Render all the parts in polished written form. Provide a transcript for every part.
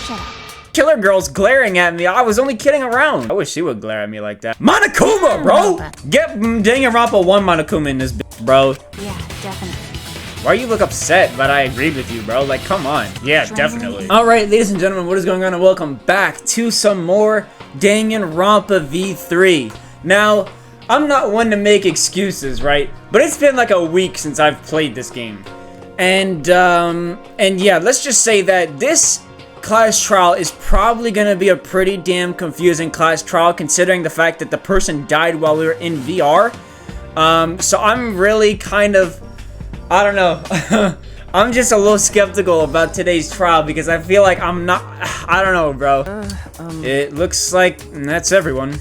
Shut up. Killer girl's glaring at me. I was only kidding around. I wish she would glare at me like that. Monokuma, bro! Get Danganronpa 1 Monokuma in this bitch, bro. Yeah, definitely. Why you look upset? But I agreed with you, bro. Like, come on. Yeah, definitely. Alright, ladies and gentlemen, what is going on? And welcome back to some more Danganronpa V3. Now, I'm not one to make excuses, right? But it's been like a week since I've played this game. And yeah, let's just say that this class trial is probably gonna be a pretty damn confusing class trial, considering the fact that the person died while we were in VR. So I'm really kind of, I don't know. I'm just a little skeptical about today's trial because I feel like I'm not, I don't know, bro. It looks like that's everyone.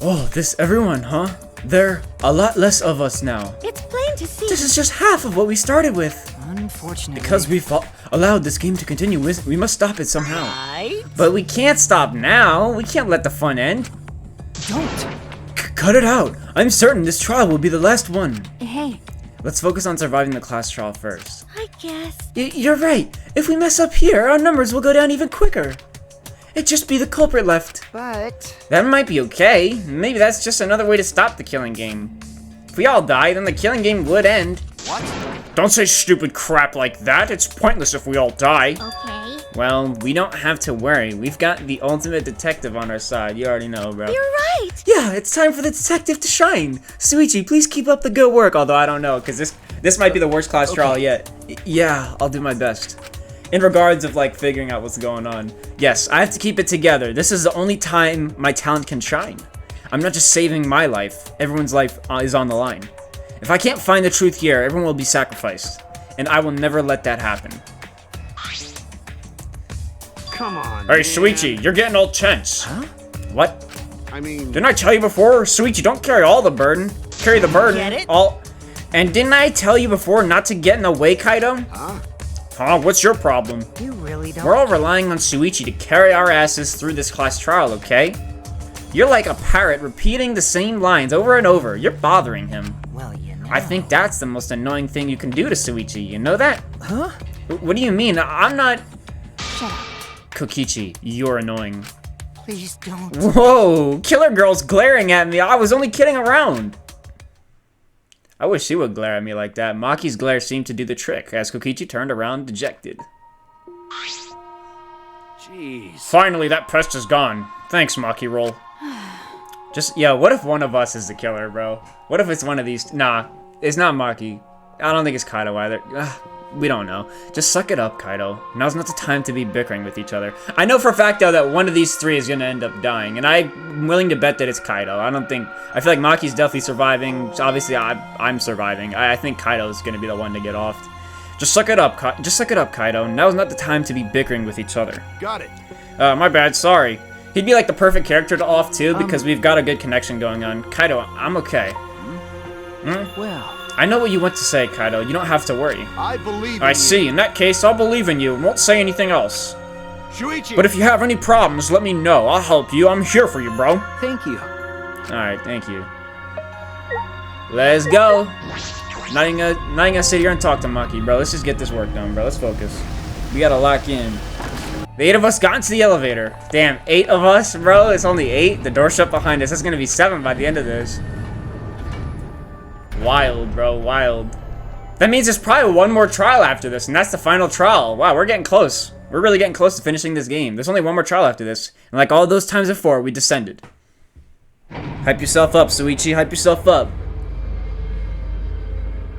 Oh, this everyone, huh? There are a lot less of us now. It's plain to see. This is just half of what we started with. Unfortunately. Because we've allowed this game to continue, we must stop it somehow. Right? But we can't stop now. We can't let the fun end. Don't. Cut it out. I'm certain this trial will be the last one. Hey. Let's focus on surviving the class trial first. I guess. You're right. If we mess up here, our numbers will go down even quicker. It'd just be the culprit left. But That might be okay. Maybe that's just another way to stop the killing game. If we all die, then the killing game would end. What? Don't say stupid crap like that. It's pointless if we all die. Okay. Well, we don't have to worry. We've got the ultimate detective on our side. You already know, bro. You're right. Yeah, it's time for the detective to shine. Suichi, please keep up the good work. Although I don't know, because this might be the worst class trial yet. Yeah, I'll do my best. In regards of like figuring out what's going on. Yes, I have to keep it together. This is the only time my talent can shine. I'm not just saving my life. Everyone's life is on the line. If I can't find the truth here, everyone will be sacrificed. And I will never let that happen. Come on, Hey, Suichi, you're getting all tense. Huh? What? I mean, Didn't I tell you before? Suichi, don't carry all the burden. Carry the burden. Get it? All. And didn't I tell you before not to get in the way, Kaido? Huh? What's your problem? You really don't. We're all relying on Suichi to carry our asses through this class trial, okay? You're like a parrot repeating the same lines over and over. You're bothering him. Well, you know. I think that's the most annoying thing you can do to Suichi. You know that? Huh? What do you mean? I'm not... Shut up. Kokichi, you're annoying. Please don't. Whoa! Killer girl's glaring at me. I was only kidding around. I wish she would glare at me like that. Maki's glare seemed to do the trick, as Kokichi turned around dejected. jeez. Finally, that pest is gone. Thanks, Maki Roll. Just, yeah, what if one of us is the killer, bro? What if it's one of these? Nah, it's not Maki. I don't think it's Kaido either. We don't know. Just suck it up, Kaido. Now's not the time to be bickering with each other. I know for a fact, though, that one of these three is gonna end up dying, and I'm willing to bet that it's Kaido. I feel like Maki's definitely surviving. So obviously, I'm surviving. I think Kaido's gonna be the one to get off. Just suck it up, Kaido. Now's not the time to be bickering with each other. Got it. My bad, sorry. He'd be like the perfect character to off, too, because we've got a good connection going on. Kaido, I'm okay. Well. I know what you want to say, Kaido. You don't have to worry. I believe in I you. see. In that case, I'll believe in you and won't say anything else. Shuichi. But if you have any problems, let me know. I'll help you. I'm here for you, bro. Thank you. Alright, thank you. Let's go. Not even gonna sit here and talk to Maki, bro. Let's just get this work done, bro. Let's focus. We gotta lock in. The 8 of us got into the elevator. Damn, 8 of us, bro? It's only 8? The door shut behind us. That's gonna be 7 by the end of this. Wild, bro, wild. That means there's probably one more trial after this, and that's the final trial. Wow, we're getting close. We're really getting close to finishing this game. There's only one more trial after this. And like all those times before, we descended. Hype yourself up, Suichi. Hype yourself up.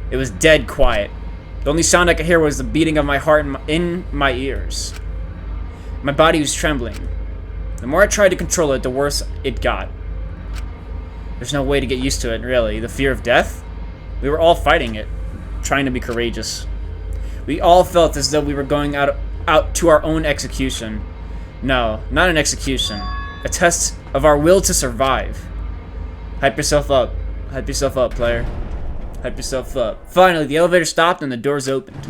It was dead quiet. The only sound I could hear was the beating of my heart in my ears. My body was trembling. The more I tried to control it, the worse it got. There's no way to get used to it, really. The fear of death? We were all fighting it, trying to be courageous. We all felt as though we were going out to our own execution. No, not an execution. A test of our will to survive. Hype yourself up. Hype yourself up, player. Hype yourself up. Finally, the elevator stopped and the doors opened.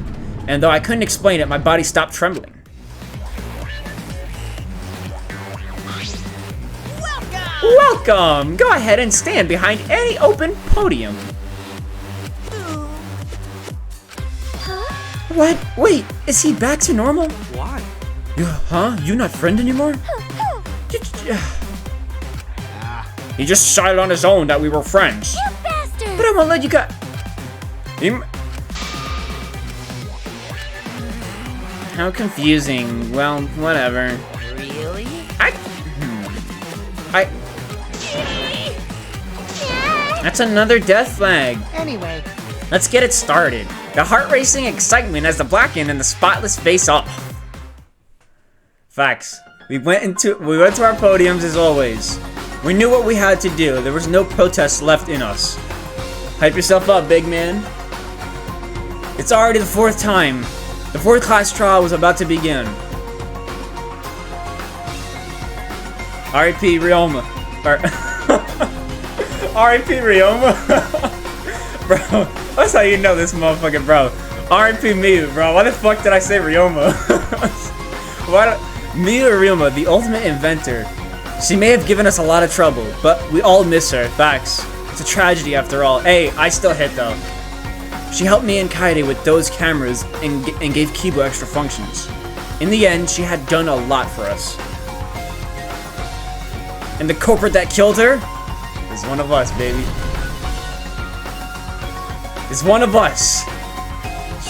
And though I couldn't explain it, my body stopped trembling. Welcome! Go ahead and stand behind any open podium. What? Wait, is he back to normal? Why? Huh? You not friend anymore? He just decided on his own that we were friends. You bastard! But I won't let you go. How confusing. Well, whatever. Really? That's another death flag. Anyway, Let's get it started. The heart-racing excitement as the Blackened and the Spotless face off. Facts. We went to our podiums as always. We knew what we had to do. There was no protest left in us. Hype yourself up, big man. It's already the 4th time. The 4th class trial was about to begin. R.I.P. Ryoma. R.I.P. Ryoma. Bro, that's how you know this motherfucker, bro. R.I.P. Miyu, bro. Why the fuck did I say Ryoma? Miyu Ryoma, the ultimate inventor. She may have given us a lot of trouble, but we all miss her. Facts. It's a tragedy after all. Hey, I still hit though. She helped me and Kaede with those cameras and gave Kibo extra functions. In the end, she had done a lot for us. And the culprit that killed her is one of us, baby. Is one of us.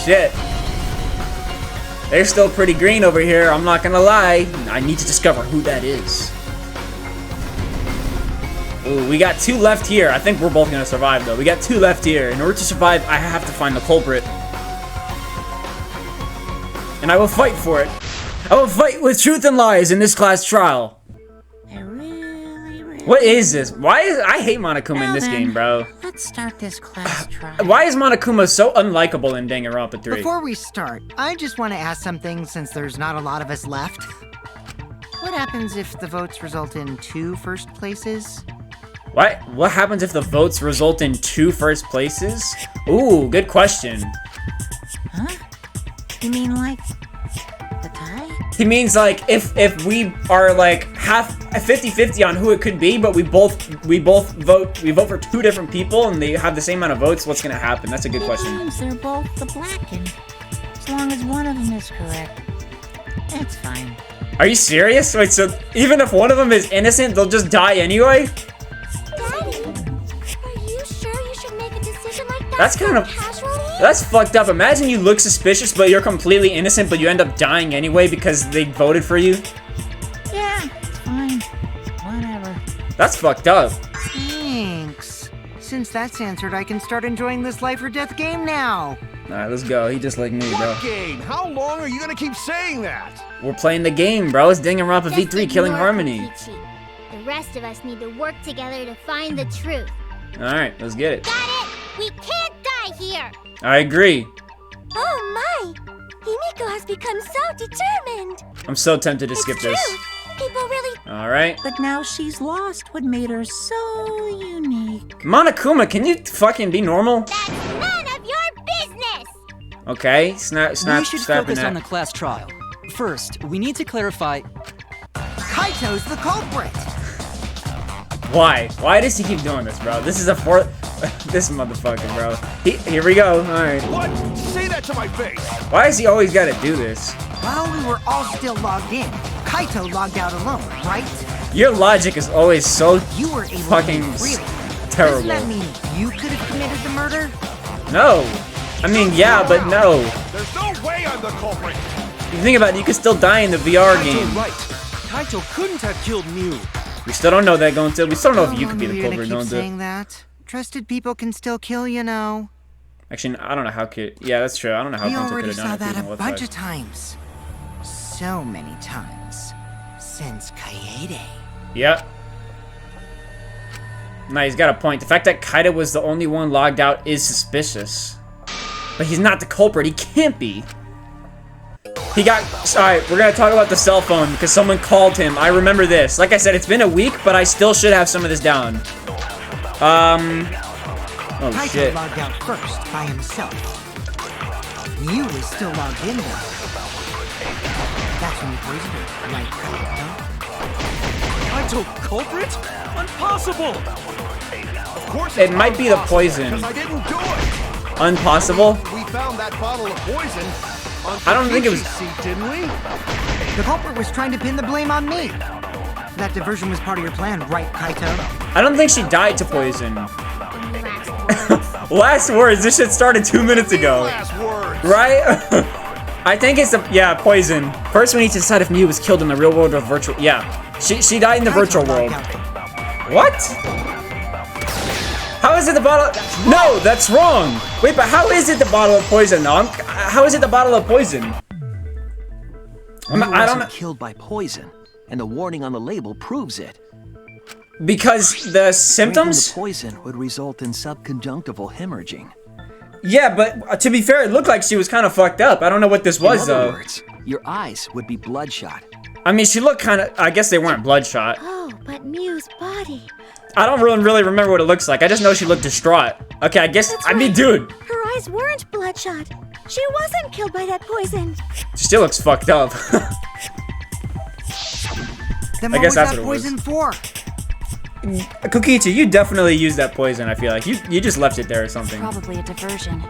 Shit. They're still pretty green over here, I'm not gonna lie. I need to discover who that is. Ooh, we got 2 left here. I think we're both gonna survive though. We got 2 left here. In order to survive, I have to find the culprit. And I will fight for it. I will fight with truth and lies in this class trial. What is this? I hate Monokuma in this game, bro. let's start this class trial. Why is Monokuma so unlikable in Danganronpa 3? Before we start, I just want to ask something since there's not a lot of us left. What happens if the votes result in 2 first places? What happens if the votes result in 2 first places? Ooh, good question. Huh? You mean like the tie? He means like if we are like half 50-50 on who it could be, but we both vote for 2 different people and they have the same amount of votes, what's gonna happen? That's a good question. It means they're both the Blackened. As long as one of them is correct, it's fine. Are you serious? Wait, so even if one of them is innocent, they'll just die anyway? Daddy, are you sure you should make a decision like that? That's kind of... Casually? That's fucked up. Imagine you look suspicious, but you're completely innocent, but you end up dying anyway because they voted for you. Yeah, it's fine. Whatever. That's fucked up. Thanks. Since that's answered, I can start enjoying this life or death game now. Alright, let's go. He just like me, bro. What game? How long are you gonna keep saying that? We're playing the game, bro. It's Danganronpa Just V3 Killing ignore Harmony. Kokichi. The rest of us need to work together to find the truth. Alright, let's get it. Got it? We can't die here! I agree. Oh my! Himiko has become so determined! I'm so tempted to It's skip true! this. People really... Alright. But now she's lost what made her so unique. Monokuma, can you fucking be normal? That's none of your business! Okay, We should snapping focus on that. the class trial. First, we need to clarify. Kaito's the culprit! Why? Why does he keep doing this, bro? This is a 4th... this motherfucker, bro. Here we go. Alright. What? Say that to my face! Why has he always gotta do this? While we were all still logged in, Kaito logged out alone, right? Your logic is always so You were able fucking to leave freely. terrible. Doesn't that mean you could have committed the murder? No. I mean, yeah, but no. There's no way I'm the culprit! You think about it, you could still die in the VR Kaito game. right. Kaito couldn't have killed Mew. We still don't know that going to. We still don't know if you How could be long the are you culprit gonna going keep to. saying that? Trusted people can still kill, you know. Actually, I don't know how could. Yeah, that's true. I don't know how We Gonto could already have done saw it. if he that was a bunch left of times. So many times. Since Kaede. Yep. Nah, he's got a point. The fact that Kaida was the only one logged out is suspicious. But he's not the culprit. He can't be. He got... Alright, we're gonna talk about the cell phone because someone called him. I remember this. Like I said, it's been a week, but I still should have some of this down. Oh, Kaito shit. logged out first by himself. Mew was still logged in though. That's when you poisoned her, right, Kaito? Kaito culprit? Impossible! Of course It might be the poison. Because I didn't do it! Impossible? We found that bottle of poison, I don't think it was. See, didn't we? The culprit was trying to pin the blame on me. That diversion was part of your plan, right, Kaito? I don't think she died to poison. Last words. Last words. This shit started 2 minutes ago. Last words. Right? I think it's poison. First, we need to decide if Miu was killed in the real world or virtual. Yeah, she died in the virtual world. What? How is it the bottle? No, that's wrong. Wait, but how is it the bottle of poison? No, how is it the bottle of poison? I don't know. Killed by poison, and the warning on the label proves it. Because the Drinking symptoms? the poison would result in subconjunctival hemorrhaging. Yeah, but to be fair, it looked like she was kind of fucked up. I don't know what this was, In other though. words, your eyes would be bloodshot. I mean, she looked kind of... I guess they weren't bloodshot. Oh, but Miu's body. I don't really remember what it looks like. I just know she looked distraught. Okay, I guess... I mean, dude. Her eyes weren't bloodshot. She wasn't killed by that poison. She still looks fucked up. Then I what guess was that's that what it was. poison for? Kokichi, you definitely used that poison, I feel like. You just left it there or something. Probably a diversion.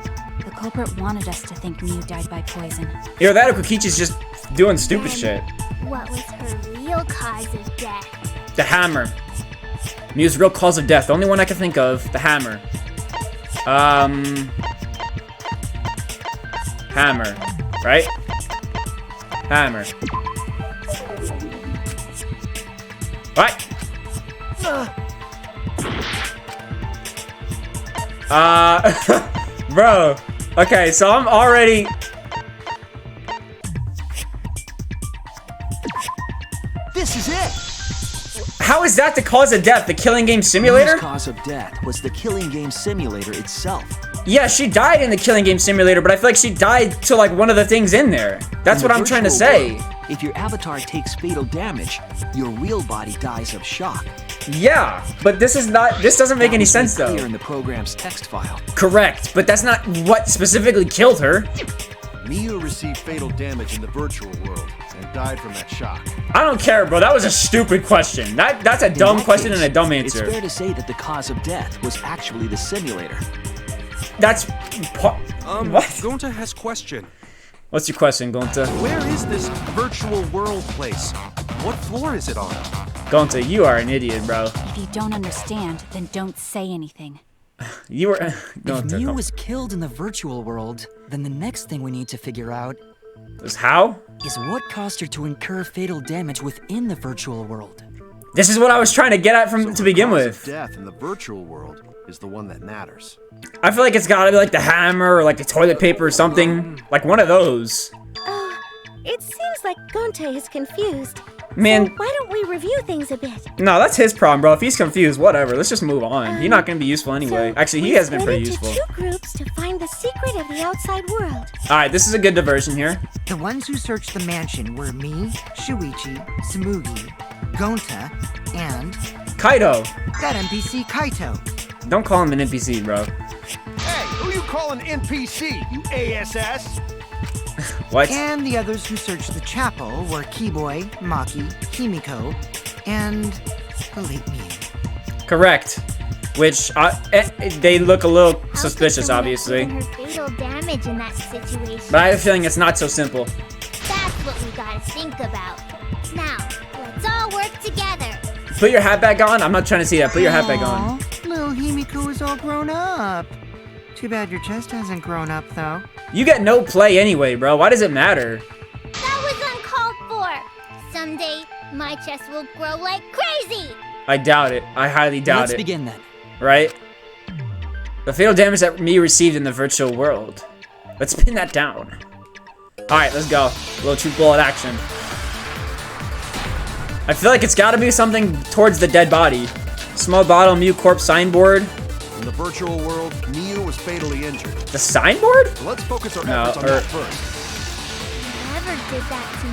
The culprit wanted us to think Miu died by poison. Either that or Kokichi's just doing stupid shit. What was her real cause of death? The hammer. Miu's real cause of death. The only one I can think of. The hammer. Hammer. Right? Hammer. What? Bro. Okay, so I'm already... This is it! How is that the cause of death? The killing game Miu's simulator? cause of death was the killing game simulator itself. Yeah, she died in the killing game simulator, but I feel like she died to like one of the things in there. That's In what the I'm trying to virtual say. world, if your avatar takes fatal damage, your real body dies of shock. Yeah, but this doesn't make any sense Clear though. in the program's text file. Correct, but that's not what specifically killed her. Miu received fatal damage in the virtual world and died from that shock. I don't care, bro. That was a stupid question. That's a In dumb that question case, and a dumb It's answer. fair to say that the cause of death was actually the simulator. That's what? Gonta has question. What's your question, Gonta? Where is this virtual world place? What floor is it on? Gonta, you are an idiot, bro. If you don't understand, then don't say anything. You were If Gonta. Miu was killed in the virtual world, then the next thing we need to figure out Was how? is what caused her to incur fatal damage within the virtual world. This is what I was trying to get at from to begin with. Death in the virtual world is the one that matters. I feel like it's gotta be like the hammer or like the toilet paper or something. Like one of those. It seems like Gonte is confused. Man, So why don't we review things a bit? no, that's his problem, bro. If he's confused, whatever. Let's just move on. He's not gonna be useful anyway. So Actually, he we has been split pretty into useful. 2 groups to find the secret of the outside world. Alright, this is a good diversion here. The ones who searched the mansion were me, Shuichi, Samugi, Gonta, and Kaido. that NPC Kaito. Don't call him an NPC, bro. Hey, who you calling NPC, you ASS? What? And the others who searched the chapel were Keyboy, Maki, Himiko, and the late Miu. Correct. Which, they look a little How could suspicious, someone have obviously. given her fatal damage in that situation? But I have a feeling it's not so simple. That's what we gotta think about. Now, let's all work together. Put your hat back on. I'm not trying to see that. Put your hat back on. Aw, little Himiko is all grown up. Too bad your chest hasn't grown up, though. You get no play anyway, bro. Why does it matter? That was uncalled for. Someday, my chest will grow like crazy. I doubt it. I highly doubt Let's it. begin then. Right? The fatal damage that me received in the virtual world. Let's pin that down. Alright, let's go. A little true bullet action. I feel like it's gotta be something towards the dead body. Small bottle, Mew corpse signboard. In the virtual world, Miu was fatally injured. The signboard? So let's focus our No, efforts on or- that first. Whoever did that to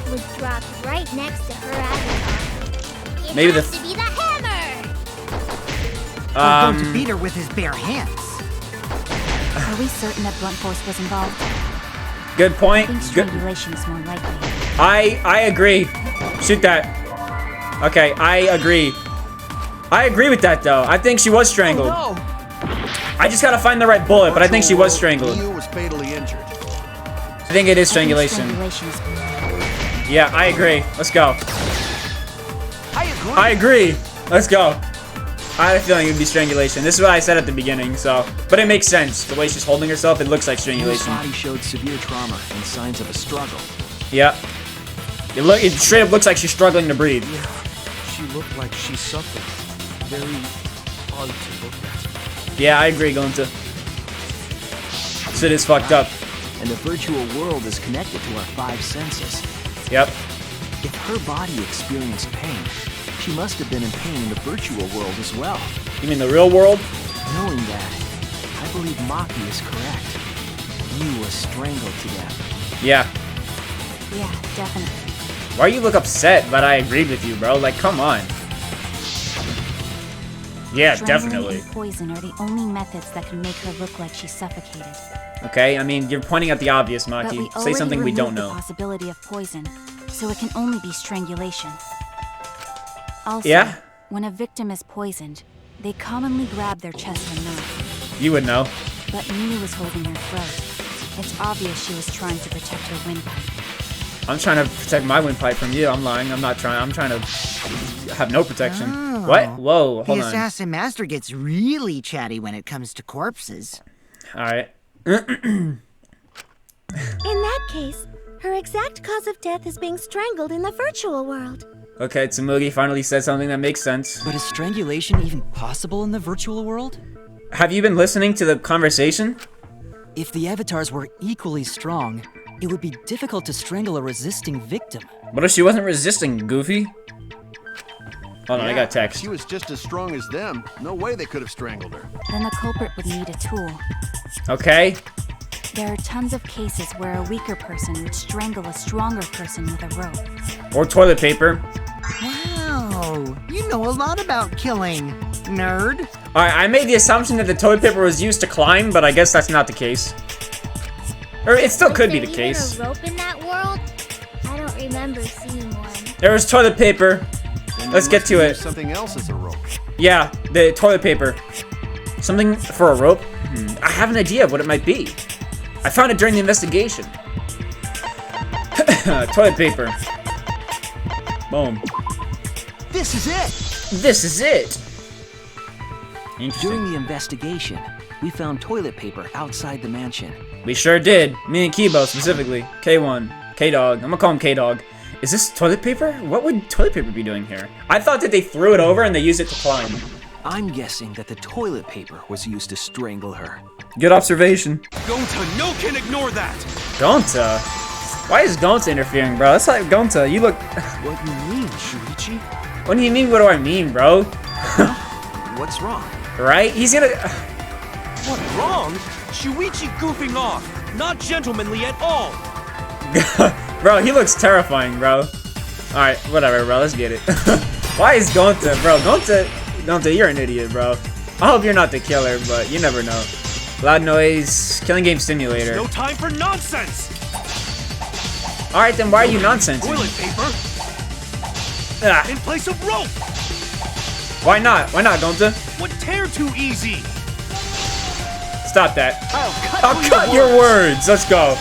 you was dropped right next to her avatar. It Maybe has the- to be the hammer. We're going to beat her with his bare hands. Are we certain that blunt force was involved? Good I point. think Good. strangulation is more likely. I agree. Shoot that. Okay, I agree. I agree with that though. I think she was strangled. Oh, I just gotta find the right bullet, but I think she was Virtual world, strangled. Miu was fatally injured. I think it is strangulation. Strangulation is correct. Yeah, I agree. Let's go. I agree. I agree. Let's go. I had a feeling it would be strangulation. This is what I said at the beginning, so. But it makes sense. The way she's holding herself, it looks like His strangulation. body showed severe trauma and signs of a struggle. Yep. It straight up looks like she's struggling to breathe. Yeah, she looked like she suffered. Very odd to look at. Yeah, I agree, Gonta. Shit is fucked up. And the virtual world is connected to our 5 senses. Yep. If her body experienced pain, she must have been in pain in the virtual world as well. You mean the real world? Knowing that, I believe Maki is correct. You was strangled to death. Yeah. Yeah, definitely. Why you look upset, but I agreed with you, bro? Like, come on. Yeah, Strangling definitely. and poison are the only methods that can make her look like she's suffocated. Okay, I mean, you're pointing at the obvious, But we Maki. Say already something we don't removed know. the possibility of poison, so it can only be strangulation. Also, Yeah? when a victim is poisoned, they commonly grab their chest and mouth. You would know. But Miu was holding her throat. It's obvious she was trying to protect her windpipe. I'm trying to protect my windpipe from you. I'm lying. I'm not trying. I'm trying to have no protection. Oh. What? Whoa, The hold on. assassin master gets really chatty when it comes to corpses. Alright. In that case, her exact cause of death is being strangled in the virtual world. Okay, Tsumugi finally said something that makes sense. But is strangulation even possible in the virtual world? Have you been listening to the conversation? If the avatars were equally strong, it would be difficult to strangle a resisting victim. What if she wasn't resisting, Goofy? Hold on, I got text. She was just as strong as them. No way they could have strangled her. Then the culprit would need a tool. Okay. There are tons of cases where a weaker person would strangle a stronger person with a rope. Or toilet paper. Wow, you know a lot about killing, nerd. Alright, I made the assumption that the toilet paper was used to climb, but I guess that's not the case. Or it still could be the Was case. there even a rope in that world? I don't remember seeing one. There was toilet paper. Then Let's they get must to have it. used something else as a rope. Yeah, the toilet paper. Something for a rope? I have an idea of what it might be. I found it during the investigation. Toilet paper. Boom. This is it! This is it. Interesting. During the investigation, we found toilet paper outside the mansion. We sure did. Me and Kibo specifically. K1. K-Dog. I'm gonna call him K-Dog. Is this toilet paper? What would toilet paper be doing here? I thought that they threw it over and they used it to climb. I'm guessing that the toilet paper was used to strangle her. Good observation. Gonta, no can ignore that. Gonta? Why is Gonta interfering, bro? That's like Gonta. You look... What you mean, Shuichi? What do you mean, what do I mean, bro? What's wrong? Right? He's gonna... What wrong? Shuichi goofing off. Not gentlemanly at all. Bro, he looks terrifying, bro. Alright, whatever, bro. Let's get it. Why is Gonta, bro? Gonta, you're an idiot, bro. I hope you're not the killer, but you never know. Loud noise, killing game simulator. No time for nonsense. Alright, then why are you nonsensing? Toilet paper Ah, in place of rope. why not? Why not, Gonta? What tear too easy? Stop that. I'll I'll cut your words. Let's go.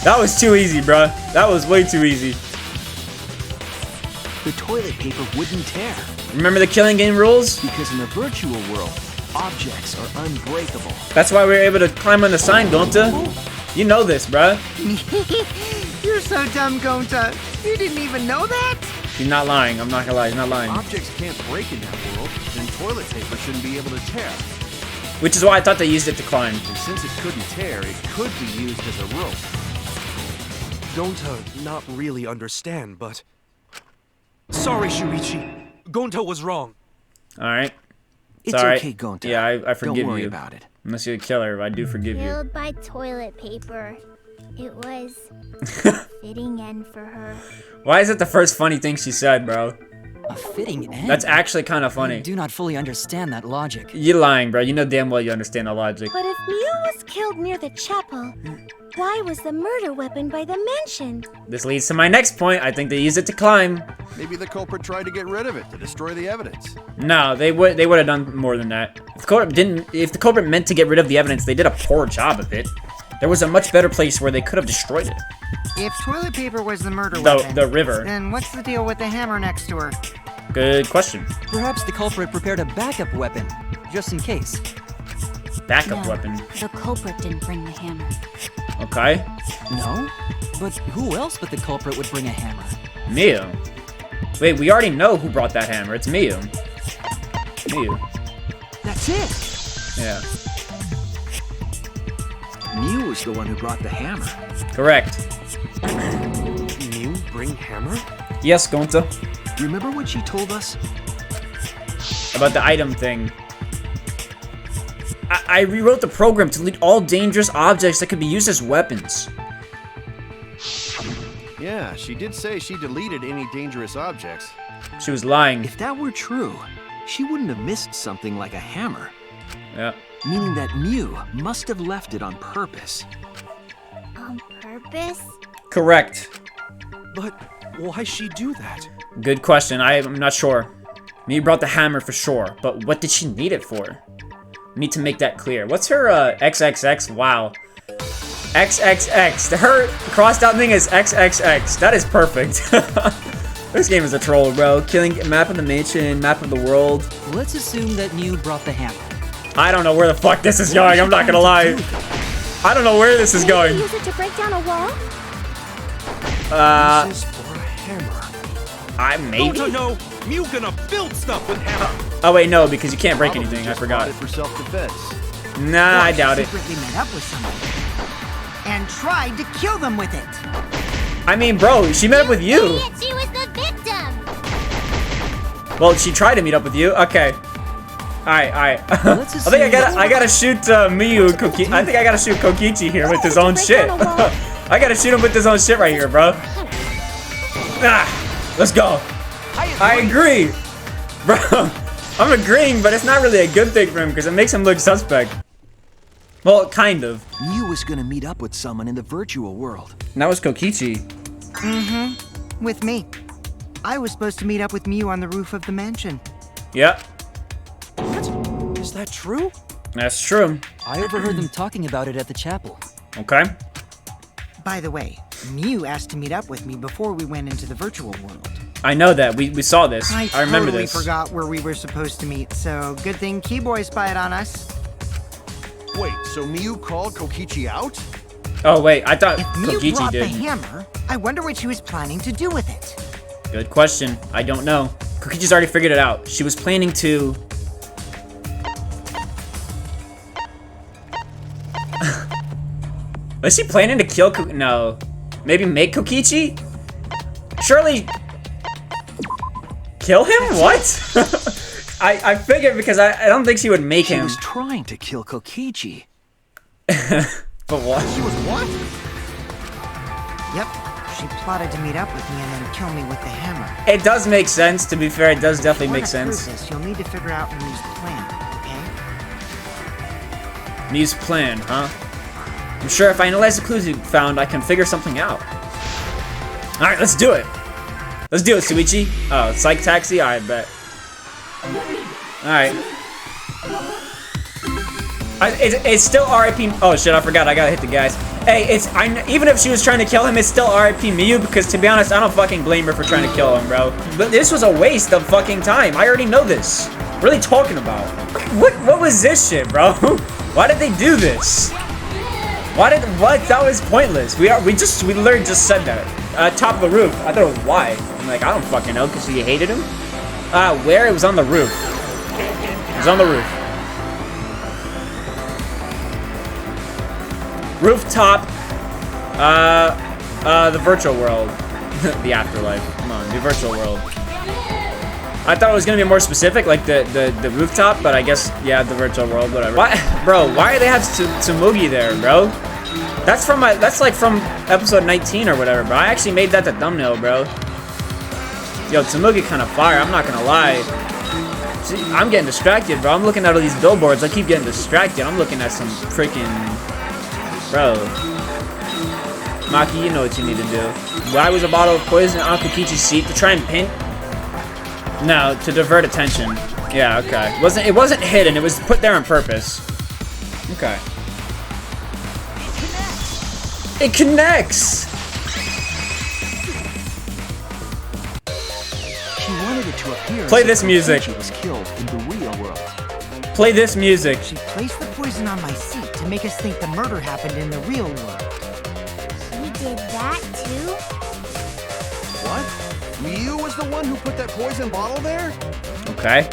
That was too easy, bro. That was way too easy. The toilet paper wouldn't tear, Remember the killing game rules? because in the virtual world, objects are unbreakable. That's why we were able to climb on the sign, Gonta. You know this, bro. You're so dumb, Gonta. You didn't even know that? He's not lying. I'm not gonna lie. He's not lying. Objects can't break in that world, then toilet paper shouldn't be able to tear. Which is why I thought they used it to climb. And since it couldn't tear, it could be used as a rope. Gonta not really understand, but... Sorry, Shuichi. Gonta was wrong. Alright. It's alright. okay, Gonta. Yeah, I forgive Don't worry you. about it. Unless you're a killer, I do forgive you. Killed by toilet paper. It was fitting end for her. Why is it the first funny thing she said, bro? A fitting end? That's actually kind of I funny. do not fully understand that logic. You're lying, bro. You know damn well you understand the logic. But if Miu was killed near the chapel, why was the murder weapon by the mansion? This leads to my next point. I think they used it to climb. Maybe the culprit tried to get rid of it, to destroy the evidence. No, they would have done more than that. If the culprit meant to get rid of the evidence, they did a poor job of it. There was a much better place where they could have destroyed it. If toilet paper was the murder weapon, The river. then what's the deal with the hammer next to her? Good question. Perhaps the culprit prepared a backup weapon, just in case. Backup No, weapon. the culprit didn't bring the hammer. Okay. No? But who else but the culprit would bring a hammer? Miu. Wait, we already know who brought that hammer. It's Miu. Miu. That's it! Yeah. Mew was the one who brought the hammer. Correct. Mew bring hammer? Yes, Gonta. Remember what she told us? About the item thing. I rewrote the program to delete all dangerous objects that could be used as weapons. Yeah, she did say she deleted any dangerous objects. She was lying. If that were true, she wouldn't have missed something like a hammer. Yeah. Meaning that Mew must have left it on purpose. On purpose? Correct. But why'd she do that? Good question. I'm not sure. Miu brought the hammer for sure, but what did she need it for? We need to make that clear. What's her XXX? Wow. XXX. Her crossed out thing is XXX. That is perfect. This game is a troll, bro. Killing map of the mansion, map of the world. Let's assume that Mew brought the hammer. I don't know where the fuck this is going. I'm not gonna lie. I don't know where this is Maybe going. use it to break down a wall? This is for a hammer. Maybe. No. Mew gonna build stuff with hammer. Oh wait, no, because you can't break Probably anything. I just forgot. bought it for self-defense. Nah, I Or doubt she it. secretly met up with someone and tried to kill them with it. I mean, bro, she met up with you. Idiot, she was the victim! Well, she tried to meet up with you. Okay. Alright. I Let's think I assume- gotta shoot Miu Kokichi. I think I gotta shoot Kokichi here with his own shit. I gotta shoot him with his own shit right here, bro. Ah, let's go. I agree. Bro, I'm agreeing, but it's not really a good thing for him because it makes him look suspect. Well, kind of. Mew was gonna meet up with someone in the virtual world. And that was Kokichi. With me. I was supposed to meet up with Mew on the roof of the mansion. Yep, Is that true? that's true. I overheard them talking about it at the chapel. Okay. By the way, Mew asked to meet up with me before we went into the virtual world. I know that. We saw this. I remember totally this. forgot where we were supposed to meet, so good thing Keyboy spied on us. Wait, so Mew called Kokichi out? Oh, wait. I thought If Mew Kokichi brought the did. hammer, I wonder what she was planning to do with it. Good question. I don't know. Kokichi's already figured it out. She was planning to... Was she planning to kill No. Maybe make Kokichi? Surely... Kill him? What? I figured because I don't think she would make She him. was trying to kill Kokichi. But what? She was what? Yep, she plotted to meet up with me and then kill me with the hammer. It does make sense. To be fair, it does definitely To make sense. prove this, you'll need to figure out Mew's plan, okay? Mew's plan, huh? I'm sure if I analyze the clues you found, I can figure something out. Alright, let's do it. Let's do it, Suichi. Oh, Psych Taxi? I bet. Alright. It's still RIP. Oh shit, I forgot. I gotta hit the gas. Hey, even if she was trying to kill him, it's still RIP Miu because to be honest, I don't fucking blame her for trying to kill him, bro. But this was a waste of fucking time. I already know this. What are they talking about? What was this shit, bro? Why did they do this? What? That was pointless. We literally just said that. Top of the roof. I thought it was why. I'm like, I don't fucking know because she hated him. Where? It was on the roof. It was on the roof. Rooftop. The virtual world. The afterlife. Come on, the virtual world. I thought it was gonna be more specific, like the rooftop, but I guess yeah, the virtual world, whatever. Why, bro? Why do they have Tsumugi there, bro? That's like from episode 19 or whatever, bro. I actually made that the thumbnail, bro. Yo, Tsumugi kind of fire. I'm not gonna lie. See, I'm getting distracted, bro. I'm looking at all these billboards. I keep getting distracted. I'm looking at some freaking, bro. Maki, you know what you need to do. Why was a bottle of poison on Kokichi's seat to try and pin? No, to divert attention. Yeah, okay. It wasn't hidden. It was put there on purpose. Okay. It connects! She wanted it to appear Play as this if music. Kokichi was killed in the real world. Play this music. She placed the poison on my seat to make us think the murder happened in the real world. She did that too? What? You was the one who put that poison bottle there? Okay.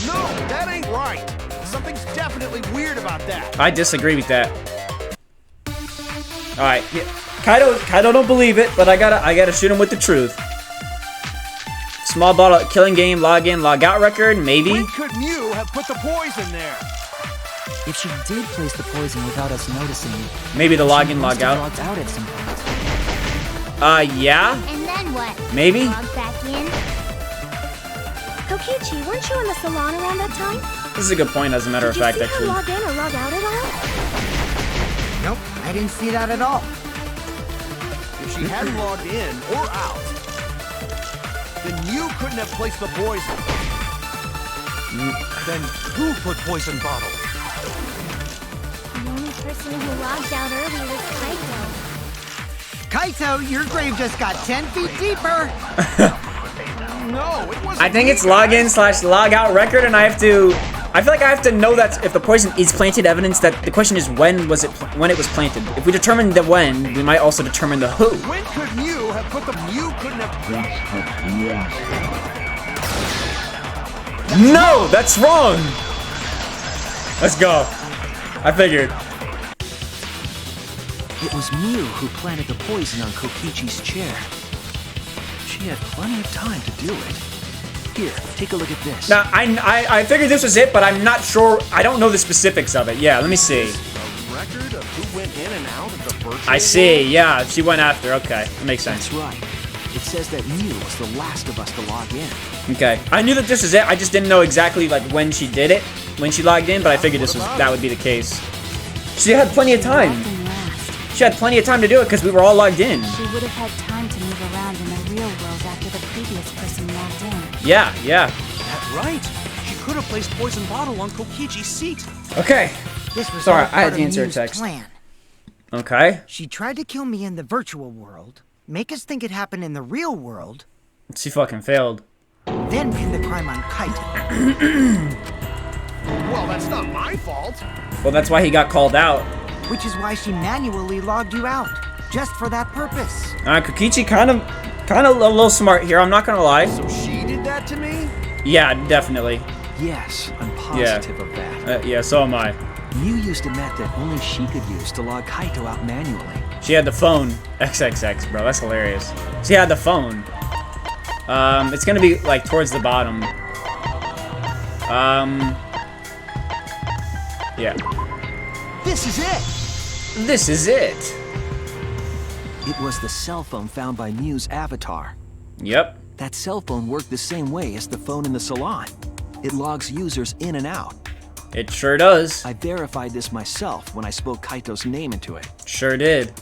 No, that ain't right. Something's definitely weird about that. I disagree with that. Alright, yeah. Kaido don't believe it, but I gotta shoot him with the truth. Small bottle killing game, log in, log out record, maybe? When could Mew have put the poison there? If she did place the poison without us noticing, Maybe the log in, she log must have out. logged out at some point. Yeah? And then what? Maybe? Log back in? Kokichi, weren't you in the salon around that time? This is a good point, as a matter of fact, Did you see actually. her log in or log out at all? Nope, I didn't see that at all. If she hadn't logged in or out, then you couldn't have placed the poison. Then who put poison bottle? The only person who logged out early was Kaito. Kaito, your grave just got 10 feet deeper. No, it wasn't. I think me, it's login guys. / log out record, and I feel like I have to know that if the poison is planted evidence, that the question is when it was planted. If we determine the when, we might also determine the who. When could Mew have put the... You couldn't have... No, that's wrong. Let's go. I figured. It was Mew who planted the poison on Kokichi's chair. She had plenty of time to do it. Here, take a look at this. Now, I figured this was it, but I'm not sure. I don't know the specifics of it. Yeah, let me see. A record of who went in and out of the virtual I see. Yeah, she went after. Okay, that makes sense. That's right. It says that Mew was the last of us to log in. Okay, I knew that this was it. I just didn't know exactly like when she did it, when she logged in. But I figured that would be the case. She had plenty of time. Logged in last. She had plenty of time to do it because we were all logged in. She would have had time to move around in the real world after the previous person logged in. Yeah. That's right. She could have placed poison bottle on Kokichi's seat. Okay. This was Sorry, all I had part to of answer a Mew's text. plan. Okay. She tried to kill me in the virtual world, make us think it happened in the real world, She fucking failed. then pin the crime on Kaito. Well, that's not my fault. Well, that's why he got called out. Which is why she manually logged you out, just for that purpose. Kokichi kind of a little smart here. I'm not gonna lie. So she did that to me? Yeah, definitely. Yes, I'm positive of that. Yeah, so am I. Mew used a method only she could use to log Kaito out manually. She had the phone. XXX, bro. That's hilarious. She had the phone. It's gonna be like towards the bottom. Yeah. This is it! This is it. It was the cell phone found by Mew's avatar. Yep. That cell phone worked the same way as the phone in the salon. It logs users in and out. It sure does. I verified this myself when I spoke Kaito's name into it. Sure did.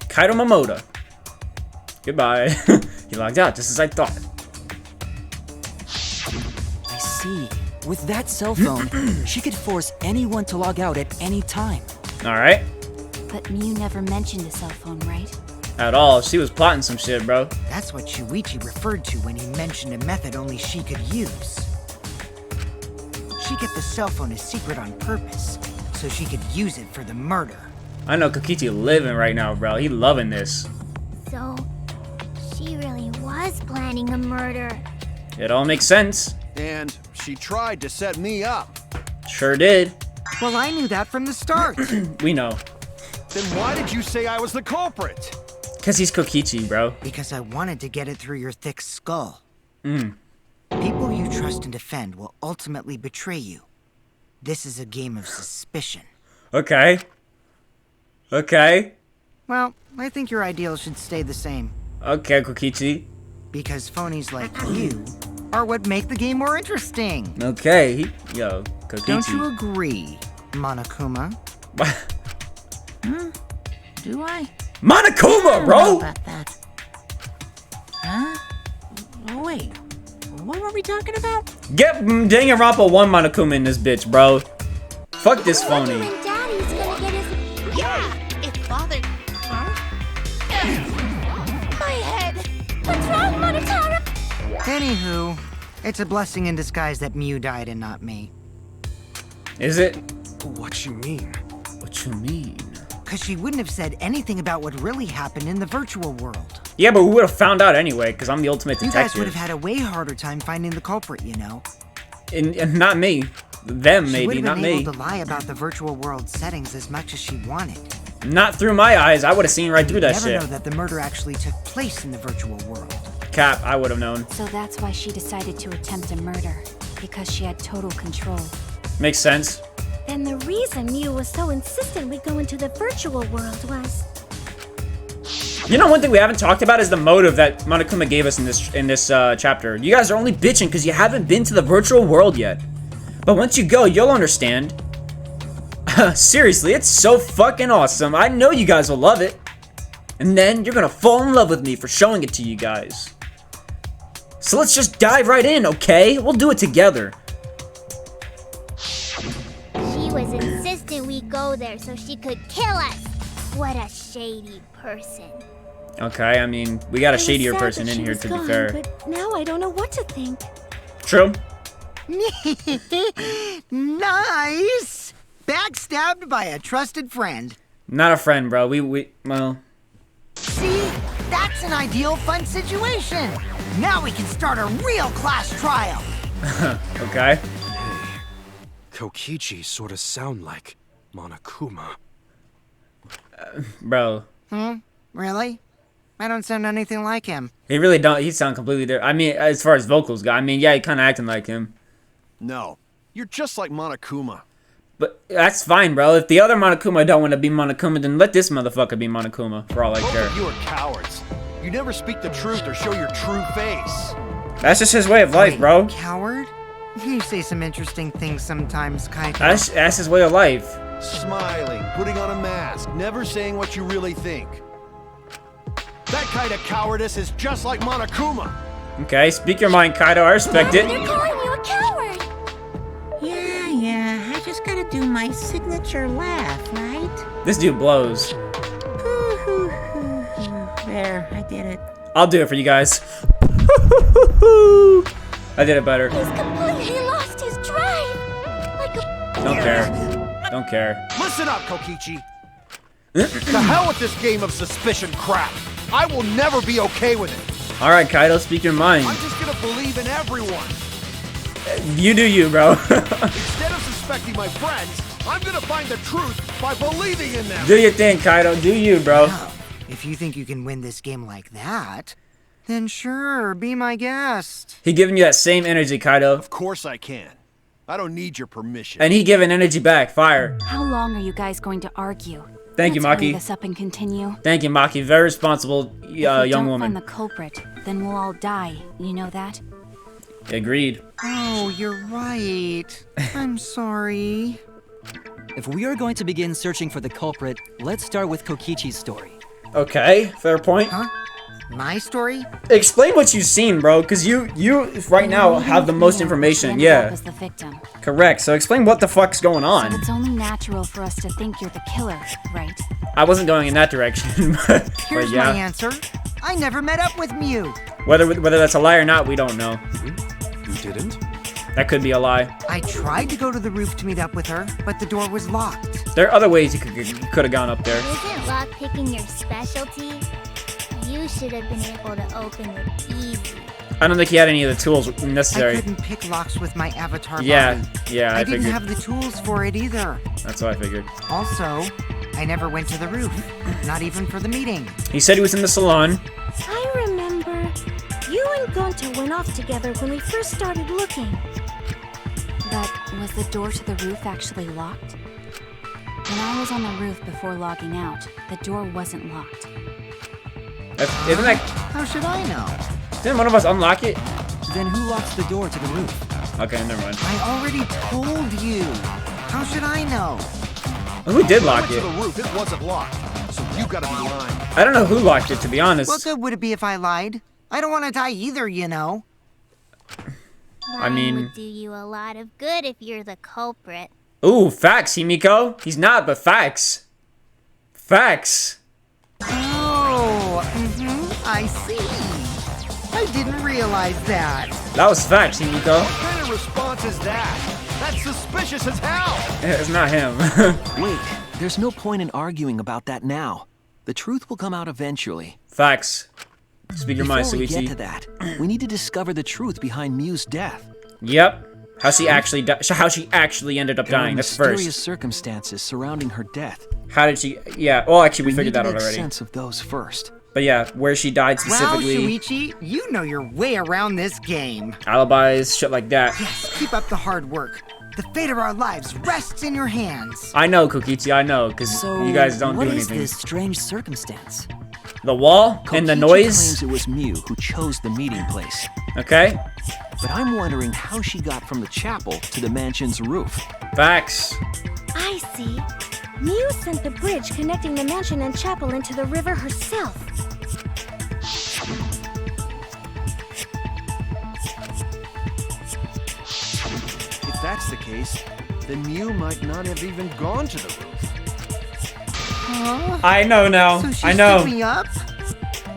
Kaito Momoda. Goodbye. He logged out just as I thought. I see. With that cell phone, she could force anyone to log out at any time. Alright. But Mew never mentioned a cell phone, right? At all. She was plotting some shit, bro. That's what Shuichi referred to when he mentioned a method only she could use. She kept the cell phone a secret on purpose, so she could use it for the murder. I know Kokichi living right now, bro. He loving this. So, she really was planning a murder. It all makes sense. And she tried to set me up. Sure did. Well, I knew that from the start. We know. Then why did you say I was the culprit? Because he's Kokichi, bro. Because I wanted to get it through your thick skull. People you trust and defend will ultimately betray you. This is a game of suspicion. Okay. Okay. Well, I think your ideals should stay the same. Okay, Kokichi. Because phonies like you are what make the game more interesting. Okay. Yo, Kokichi. Don't you agree, Monokuma? Do I? Monokuma, bro! About that. Huh? Oh, wait. What were we talking about? Get Danganronpa 1 Monokuma in this bitch, bro. Fuck this Mother phony. and Daddy's bothered. My head! What's wrong, Monotaro? Anywho, it's a blessing in disguise that Mew died and not me. Is it? What you mean? What you mean? Because she wouldn't have said anything about what really happened in the virtual world. Yeah, but we would have found out anyway, because I'm the ultimate You guys detective. would have had a way harder time finding the culprit, you know. And not me. Them, She maybe, would have not been me. able to lie about the virtual world settings as much as she wanted. Not through my eyes. I would have seen right through that Never shit. know that the murder actually took place in the virtual world. Cap, I would have known. So that's why she decided to attempt a murder, because she had total control. Makes sense. Then the reason Mew was so insistent we go into the virtual world was... You know, one thing we haven't talked about is the motive that Monokuma gave us in this chapter. You guys are only bitching because you haven't been to the virtual world yet. But once you go, you'll understand. Seriously, it's so fucking awesome. I know you guys will love it. And then you're gonna fall in love with me for showing it to you guys. So let's just dive right in, okay? We'll do it together. She was insistent we go there so she could kill us. What a shady person. Okay, I mean, we got a I was shadier sad person that in she here, was to gone, be fair. But now I don't know what to think. True. Nice! Backstabbed by a trusted friend. Not a friend, bro. Well... See? That's an ideal fun situation. Now we can start a real class trial. Okay. Kokichi sort of sound like Monokuma. Bro. Really? I don't sound anything like him. He really don't. He sound completely different. I mean, as far as vocals go, I mean, yeah, he kind of acting like him. No, you're just like Monokuma. But that's fine, bro. If the other Monokuma don't want to be Monokuma, then let this motherfucker be Monokuma, for all I Both care. of you are cowards. You never speak the truth or show your true face. That's just his way of life, Wait, bro. Coward? You say some interesting things sometimes, Kaito. That's his way of life. Smiling, putting on a mask, never saying what you really think. That kind of cowardice is just like Monokuma. Okay, speak your mind, Kaido. I respect it. They're calling you a coward! Yeah, I just gotta do my signature laugh, right? This dude blows. There, I did it. I'll do it for you guys. I did it better. He's completely lost his drive! Like a... Don't care. Don't care. Listen up, Kokichi. To hell with this game of suspicion crap. I will never be okay with it. Alright, Kaido, speak your mind. I'm just gonna believe in everyone. You do you, bro. Instead of suspecting my friends, I'm gonna find the truth by believing in them. Do your thing, Kaido. Do you, bro. Oh, if you think you can win this game like that, then sure, be my guest. He giving you that same energy, Kaido. Of course I can. I don't need your permission. And he giving energy back. Fire. How long are you guys going to argue? Thank you, Let's hurry Maki. this up and continue. Thank you, Maki. Very responsible If we young don't woman. find the culprit, then we'll all die. You know that? Agreed. Oh, you're right. I'm sorry. If we are going to begin searching for the culprit, let's start with Kokichi's story. Okay, fair point. Huh? My story? Explain what you've seen, bro, because you right now have the most information. Yeah, Was the victim. correct. So explain what the fuck's going So on. it's only natural for us to think you're the killer, right? I wasn't going in that direction, but Here's my yeah. answer. I never met up with Mew. Whether that's a lie or not, we don't know. You didn't? That could be a lie. I tried to go to the roof to meet up with her, but the door was locked. There are other ways you could have gone up there. Isn't lockpicking your specialty? You should have been able to open it easy. I don't think he had any of the tools I necessary. couldn't pick locks with my avatar Yeah, body. yeah, I didn't figured. have the tools for it either. That's what I figured. Also, I never went to the roof, not even for the meeting. He said he was in the salon. I remember you and Gonta went off together when we first started looking. But was the door to the roof actually locked? When I was on the roof before logging out, the door wasn't locked. Isn't that? How should I know? Didn't one of us unlock it? Then who locks the door to the roof? Okay, never mind. I already told you. How should I know? Who did I lock went to it? the roof, it wasn't locked. So you gotta be lying. I don't know who locked it, to be honest. What good would it be if I lied? I don't want to die either, you know. Lying mean- would do you a lot of good if you're the culprit. Ooh, facts, Himiko. He's not, but facts. Facts. I see. I didn't realize that. That was facts, Himiko. What kind of response is that? That's suspicious as hell! It's not him. Wait, there's no point in arguing about that now. The truth will come out eventually. Facts. Speak your mind, Before we sweetie. get to that, we need to discover the truth behind Miu's death. Yep. How she actually ended up There are dying. That's mysterious first. circumstances surrounding her death. How did she? Yeah. Well, actually, we We figured need to that out make already. sense of those first. But yeah, where she died Wow, specifically, Shuichi, you know your way around this game. alibis, shit like that. Yes, keep up the hard work. The fate of our lives rests in your hands. I know, Kokichi. I know, because So, you guys don't do what is anything. this strange circumstance? The wall and the Kokichi noise. claims it was Miu who chose the meeting place. Okay. But I'm wondering how she got from the chapel to the mansion's roof. Facts. I see. Miu sent the bridge connecting the mansion and chapel into the river herself. If that's the case, then Miu might not have even gone to the roof. I know now. So she I know. stood me up?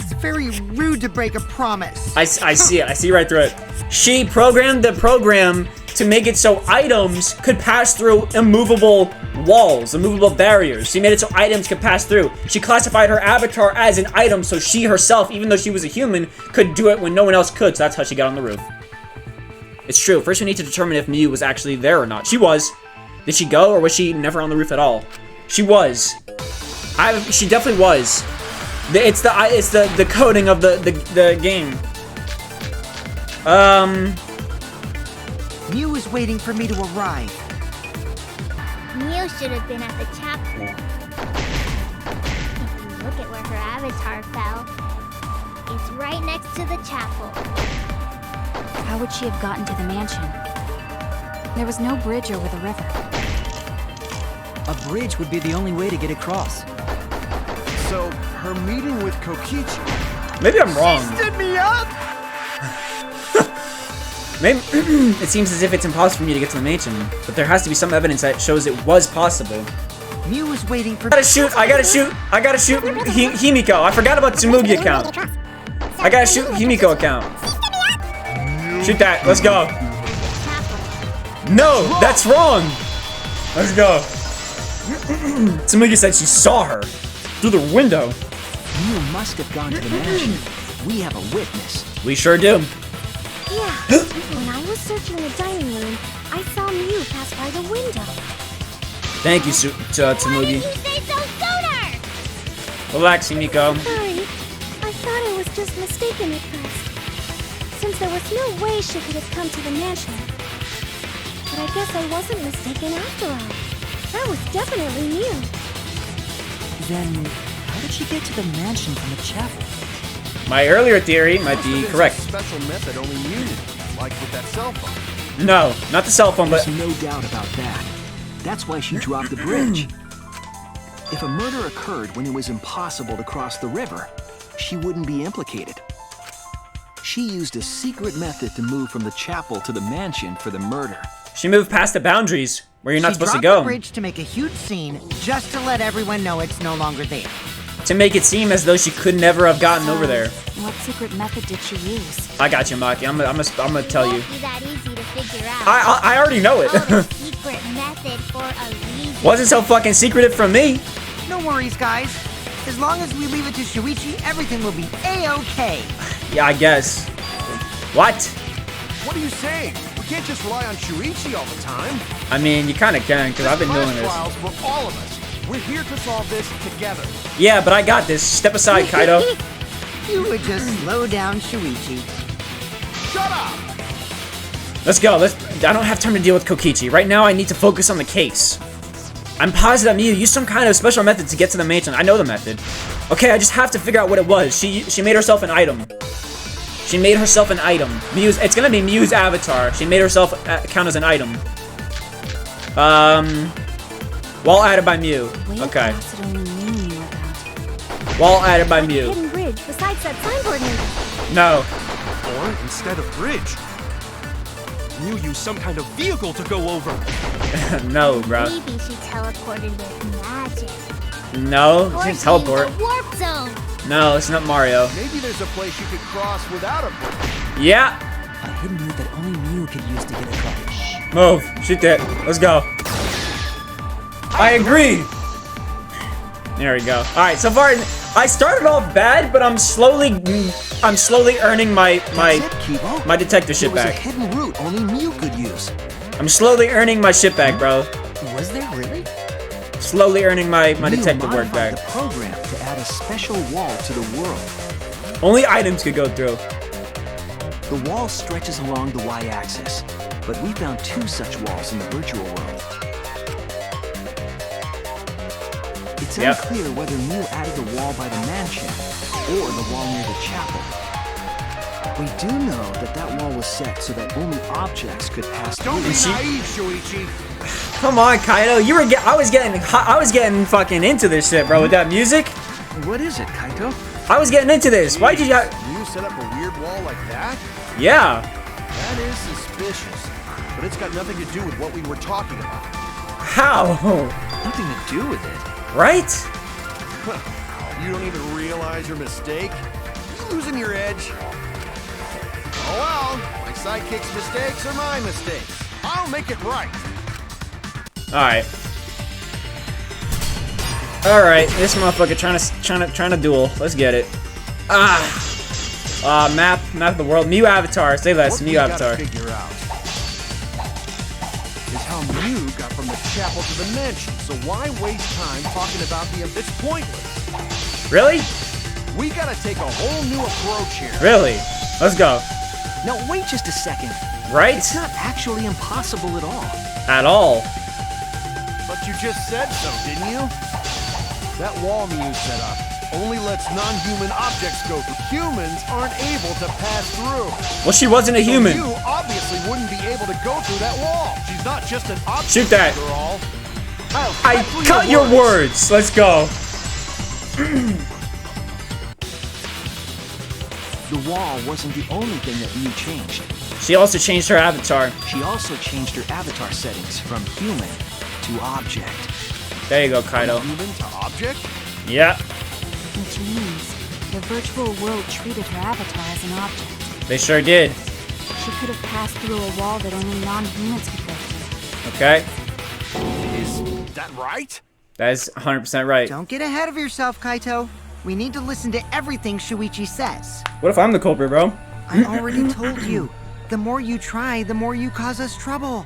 It's very rude to break a promise. I see it. I see right through it. She programmed the program to make it so items could pass through immovable walls, immovable barriers. She made it so items could pass through. She classified her avatar as an item so she herself, even though she was a human, could do it when no one else could. So that's how she got on the roof. It's true. First, we need to determine if Miu was actually there or not. She was. Did she go, or was she never on the roof at all? She was. She definitely was. It's the coding of the game. Miu was waiting for me to arrive. Miu should have been at the chapel. If you look at where her avatar fell, it's right next to the chapel. How would she have gotten to the mansion? There was no bridge over the river. A bridge would be the only way to get across. So, her meeting with Kokichi. Maybe I'm wrong. Stood me up? Maybe it seems as if it's impossible for me to get to the mansion, but there has to be some evidence that shows it was possible. Miu was waiting for. I gotta shoot Himiko. I forgot about Tsumugi account. I gotta shoot Himiko account. Shoot that. Let's go. No, that's wrong. Let's go. Tsumugi said she saw her through the window. Miu must have gone to the mansion. We have a witness. We sure do. Yeah, when I was searching the dining room, I saw Miu pass by the window. Thank you, Why Tsumugi. didn't you say so sooner? Relax, Himiko. Sorry, I thought I was just mistaken at first, since there was no way she could have come to the mansion. But I guess I wasn't mistaken after all. That was definitely Miu. Then, how did she get to the mansion from the chapel? My earlier theory might Must have be been correct. some special method only Miu knew, like with that cell phone. No, not the cell phone, but There's no doubt about that. That's why she dropped the bridge. If a murder occurred when it was impossible to cross the river, she wouldn't be implicated. She used a secret method to move from the chapel to the mansion for the murder. she moved past the boundaries where you're not She supposed to dropped go. the bridge to make a huge scene, just to let everyone know it's no longer there. To make it seem as though she could never have gotten over there. What secret method did she use? I got you, Maki. I'm gonna tell you. Won't be that easy to figure out. I already know it. Oh, the secret method for a reason. Wasn't so fucking secretive from me. No worries, guys. As long as we leave it to Shuichi, everything will be A-okay. Yeah, I guess. What? What are you saying? We can't just rely on Shuichi all the time. I mean, you kind of can, because I've been doing this. Trials for all of us. We're here to solve this together. Yeah, but I got this. Step aside, Kaido. You would just slow down Shuichi. Shut up! Let's go. I don't have time to deal with Kokichi. Right now, I need to focus on the case. I'm positive Miu used some kind of special method to get to the mansion. I know the method. Okay, I just have to figure out what it was. She made herself an item. She made herself an item. It's gonna be Miu's avatar. She made herself count as an item. Wall added by Miu. Okay. Acid only Miu knew about. Wall added by Like a Miu. hidden bridge besides that signboard number. No. Or instead of bridge, Miu used some kind of vehicle to go over. No, bro. Maybe she teleported with magic. No, Or she she didn't teleport. used a warp zone. No, it's not Mario. Maybe there's a place you could cross without a bridge. Yeah. A hidden route that only Mew could use to get across. Move. Shoot that. Let's go. I agree. There we go. All right. So far, I started off bad, but I'm slowly earning my detective shit There was a back. hidden route only Mew could use. I'm slowly earning my shit back, bro. Was there really? Slowly earning my detective work modified back. the program to add a special wall to the world. Only items could go through. The wall stretches along the y-axis, but we found 2 such walls in the virtual world. It's unclear whether Mew added the wall by the mansion or the wall near the chapel. We do know that that wall was set so that only objects could pass through. Don't be naive, Shuichi. Come on, Kaito. I was getting fucking into this shit, bro, with that music. What is it, Kaito? I was getting into this. Why did you? You set up a weird wall like that? Yeah. That is suspicious, but it's got nothing to do with what we were talking about. How? Nothing to do with it. Right? You don't even realize your mistake? You're losing your edge. Oh well, my sidekick's mistakes are my mistakes. I'll make it right. All right. This motherfucker trying to duel. Let's get it. Map of the world. Mew avatar. Say less. Mew avatar. What we gotta figure out is how Mew got from the chapel to the mansion. So why waste time talking about it's pointless. Really? We gotta take a whole new approach here. Really? Let's go. Now wait just a second. Right? It's not actually impossible at all. At all. But you just said so, didn't you? That wall Mew set up only lets non-human objects go through. Humans aren't able to pass through. Well, she wasn't a human. So Mew obviously wouldn't be able to go through that wall. She's not just an object. Shoot that. After all. I cut your words. Let's go. The wall wasn't the only thing that Mew changed. She also changed her avatar. She also changed her avatar settings from human to object. There you go, Kaito. Human to object? Yeah. Which means the virtual world treated her avatar as an object. They sure did. She could have passed through a wall that only non-humans could go through. Okay. Is that right? That is 100% right. Don't get ahead of yourself, Kaito. We need to listen to everything Shuichi says. What if I'm the culprit, bro? I already told you. The more you try, the more you cause us trouble.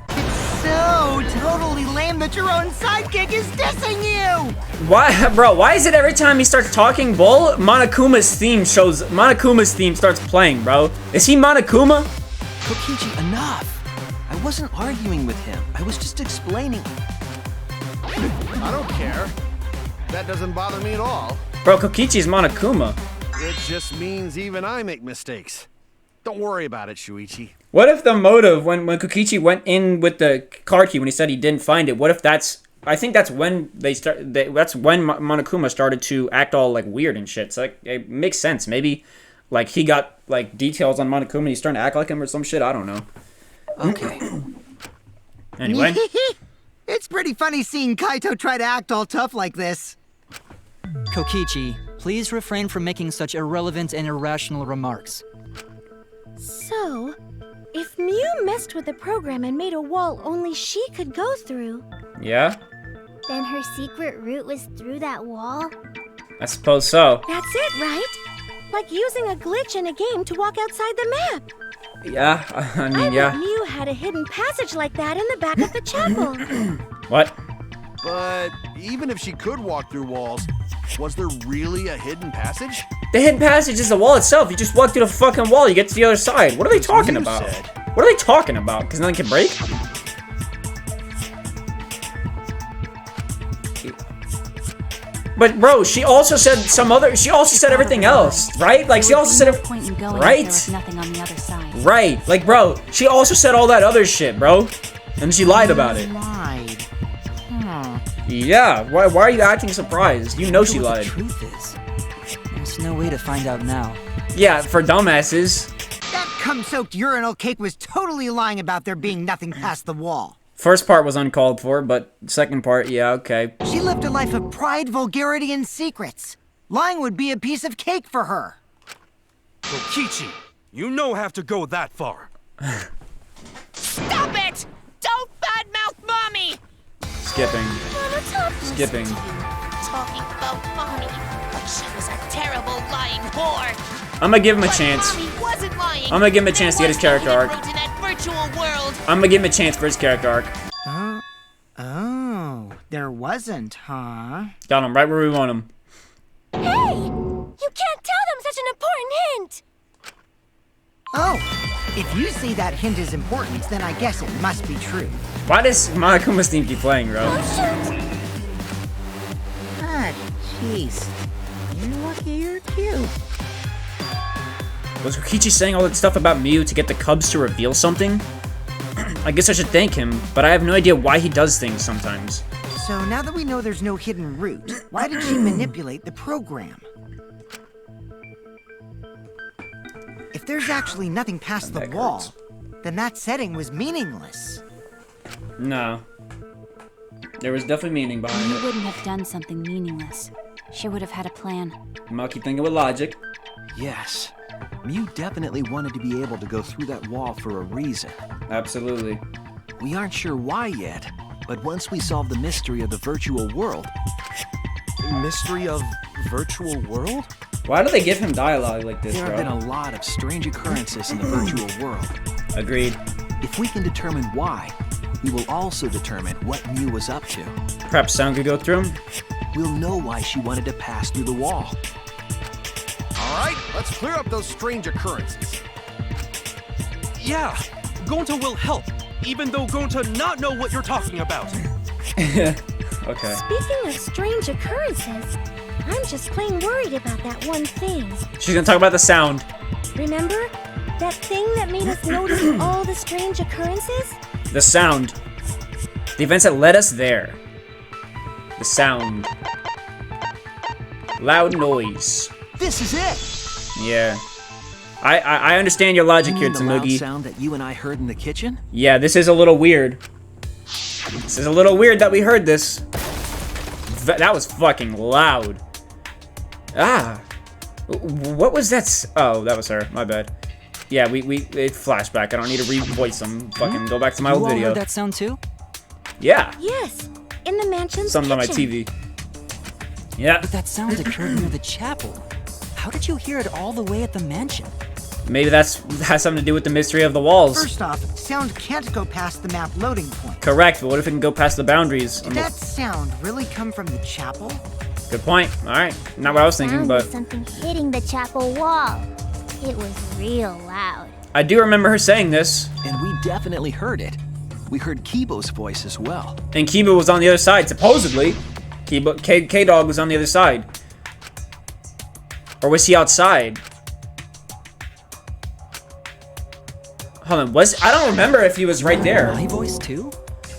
It's so totally lame that your own sidekick is dissing you! Why, bro? Why is it every time he starts talking bull, Monokuma's theme starts playing, bro? Is he Monokuma? Kokichi, enough! I wasn't arguing with him. I was just explaining. I don't care. That doesn't bother me at all. Bro, Kokichi's Monokuma. It just means even I make mistakes. Don't worry about it, Shuichi. What if the motive when Kokichi went in with the card key when he said he didn't find it? What if that's? I think that's when that's when Monokuma started to act all like weird and shit. So like, it makes sense. Maybe like he got like details on Monokuma and he's starting to act like him or some shit. I don't know. Okay. Anyway. It's pretty funny seeing Kaito try to act all tough like this. Kokichi, please refrain from making such irrelevant and irrational remarks. So, if Mew messed with the program and made a wall only she could go through, Yeah, Then her secret route was through that wall? I suppose so. that's it, right? Like using a glitch in a game to walk outside the map. Yeah, I mean, I yeah. bet Mew had a hidden passage like that in the back of the chapel. What? But even if she could walk through walls, was there really a hidden passage? The hidden passage is the wall itself. You just walk through the fucking wall, you get to the other side. What are they talking You about? said. What are they talking about? Because nothing can break? But bro, she also said everything else, right? Like she There would also be said no point in going if right? there was nothing on the other side. Right. Like bro, she also said all that other shit, bro. And she lied about it. Lied. Yeah, why are you acting surprised? You know she What the lied. truth is, there's no way to find out now. Yeah, for dumbasses. That cum-soaked urinal cake was totally lying about there being nothing past the wall. First part was uncalled for, but second part, yeah, okay. She lived a life of pride, vulgarity, and secrets. Lying would be a piece of cake for her. Kokichi, you no have to go that far. Stop it! Don't badmouth Mommy! Skipping. Skipping. Talking about Mommy like she was a terrible lying whore. I'm gonna give him a chance. Mommy wasn't lying. I'm gonna give him a chance to get his character arc. In that virtual world. I'm gonna give him a chance for his character arc. Oh, there wasn't, huh? Got him right where we want him. Hey! You can't tell them such an important hint! Oh, if you see that hint is important, then I guess it must be true. Why does Monokuma Steam keep playing, bro? Ah, jeez. You're lucky you're cute. Was Kokichi saying all that stuff about Miu to get the Cubs to reveal something? I guess I should thank him, but I have no idea why he does things sometimes. So now that we know there's no hidden route, why did she manipulate the program? If there's actually nothing past the wall, then that setting was meaningless. No. There was definitely meaning behind You it. wouldn't have done something meaningless. She would have had a plan. I'm gonna keep thinking with logic. Yes. Miu definitely wanted to be able to go through that wall for a reason. Absolutely. We aren't sure why yet, but once we solve the mystery of the virtual world... Mystery of virtual world? Why do they give him dialogue like this, There bro? have been a lot of strange occurrences in the virtual world. Agreed. If we can determine why, we will also determine what Miu was up to. Perhaps sound could go through him? We'll know why she wanted to pass through the wall. All right, let's clear up those strange occurrences. Yeah, Gonta will help, even though Gonta not know what you're talking about. Okay. Speaking of strange occurrences, I'm just plain worried about that one thing. She's gonna talk about the sound. Remember? That thing that made us notice all the strange occurrences? The sound. The events that led us there. The sound. Loud noise. This is it! Yeah. I understand your logic You here, mean the loud Tsunugi. sound that you and I heard in the kitchen? Yeah, this is a little weird. This is a little weird that we heard this. That was fucking loud. Ah. What was that? Oh, that was her. My bad. Yeah, it flashback. I don't need to re-voice them. Fucking go back to my You old all video. heard that sound too? Yeah. Yes, in the mansion's Something on my kitchen. TV. Yeah. But that sound occurred near the chapel. How did you hear it all the way at the mansion? Maybe that has something to do with the mystery of the walls. First off, sound can't go past the map loading point. Correct, but what if it can go past the boundaries? Did that sound really come from the chapel? Good point. Alright. Not what I was thinking, Sound but was something hitting the chapel wall. It was real loud. I do remember her saying this. And we definitely heard it. We heard Kibo's voice as well. And Kiba was on the other side, supposedly. K-Dog was on the other side. Or was he outside? Hold on, I don't remember if he was right there. My voice too?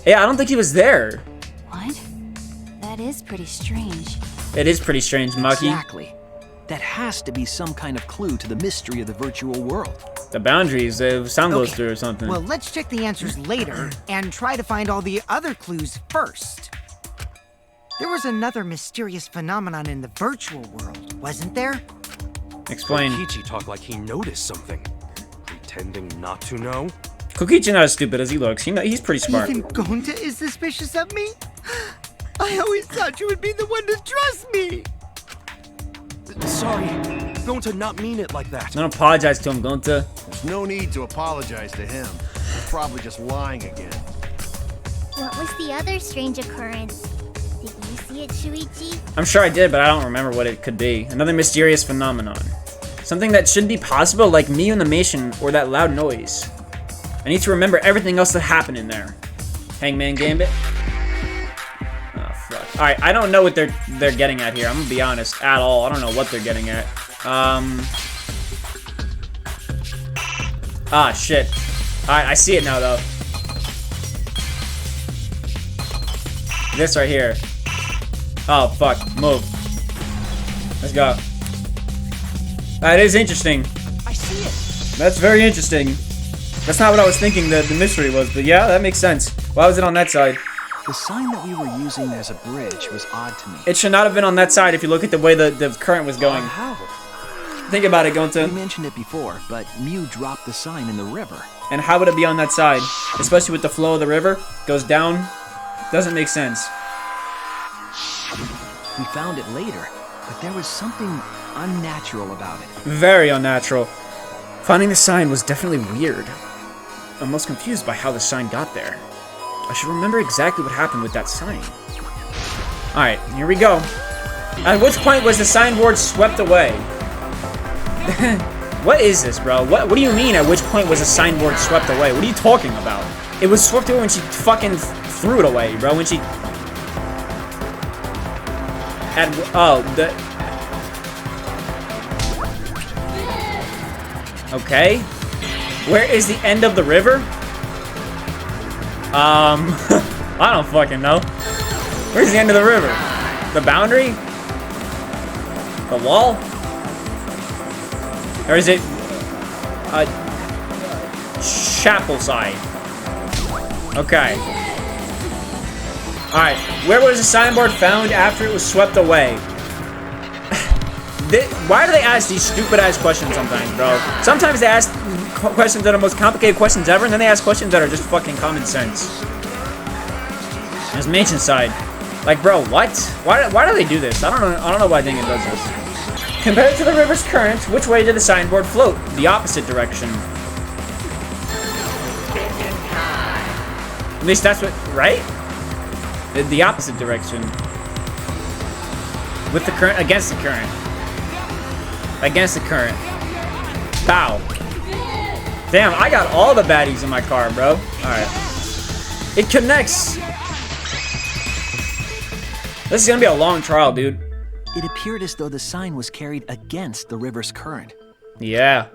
Yeah, I don't think he was there. What? That is pretty strange. It is pretty strange, Maki. Exactly. That has to be some kind of clue to the mystery of the virtual world. The boundaries, if sound goes Okay, through or something. Well, let's check the answers later and try to find all the other clues first. There was another mysterious phenomenon in the virtual world, wasn't there? Explain. Kokichi talked like he noticed something, pretending not to know. Kokichi not as stupid as he looks. He's pretty smart. Even Gonta is suspicious of me? I always thought you would be the one to trust me! Sorry, Gonta not mean it like that. Don't apologize to him, Gonta. There's no need to apologize to him. He's probably just lying again. What was the other strange occurrence? Did you see it, Shuichi? I'm sure I did, but I don't remember what it could be. Another mysterious phenomenon. Something that shouldn't be possible, like Miu in the mansion or that loud noise. I need to remember everything else that happened in there. Hangman Gambit. Oh, fuck. Alright, I don't know what they're getting at here. I'm gonna be honest, at all. I don't know what they're getting at. Ah, shit. Alright, I see it now, though. This right here. Oh, fuck. Move. Let's go. That is interesting. I see it. That's very interesting. That's not what I was thinking the mystery was, but yeah, that makes sense. Why was it on that side? The sign that we were using as a bridge was odd to me. It should not have been on that side if you look at the way the current was going. How? Think about it, Gonta. You mentioned it before, but Mew dropped the sign in the river. And how would it be on that side? Especially with the flow of the river. Goes down. Doesn't make sense. We found it later, but there was something unnatural about it. Very unnatural. Finding the sign was definitely weird. I'm most confused by how the sign got there. I should remember exactly what happened with that sign. Alright, here we go. At which point was the signboard swept away? What is this, bro? What do you mean at which point was the signboard swept away? What are you talking about? It was swept away when she fucking threw it away, bro. When she... Okay. Where is the end of the river? I don't fucking know. Where's the end of the river? The boundary? The wall? Or is it chapel side? Okay. Alright, where was the signboard found after it was swept away? Why do they ask these stupid-ass questions sometimes, bro? Sometimes they ask questions that are the most complicated questions ever, and then they ask questions that are just fucking common sense. There's mansion side. Like, bro, what? Why do they do this? I don't know why Dangan does this. Compared to the river's current, which way did the signboard float? The opposite direction. At least that's what, right? The opposite direction. With the current, against the current. Against the current. Bow. Damn, I got all the baddies in my car, bro. Alright. It connects. This is gonna be a long trial, dude. It appeared as though the sign was carried against the river's current. Yeah.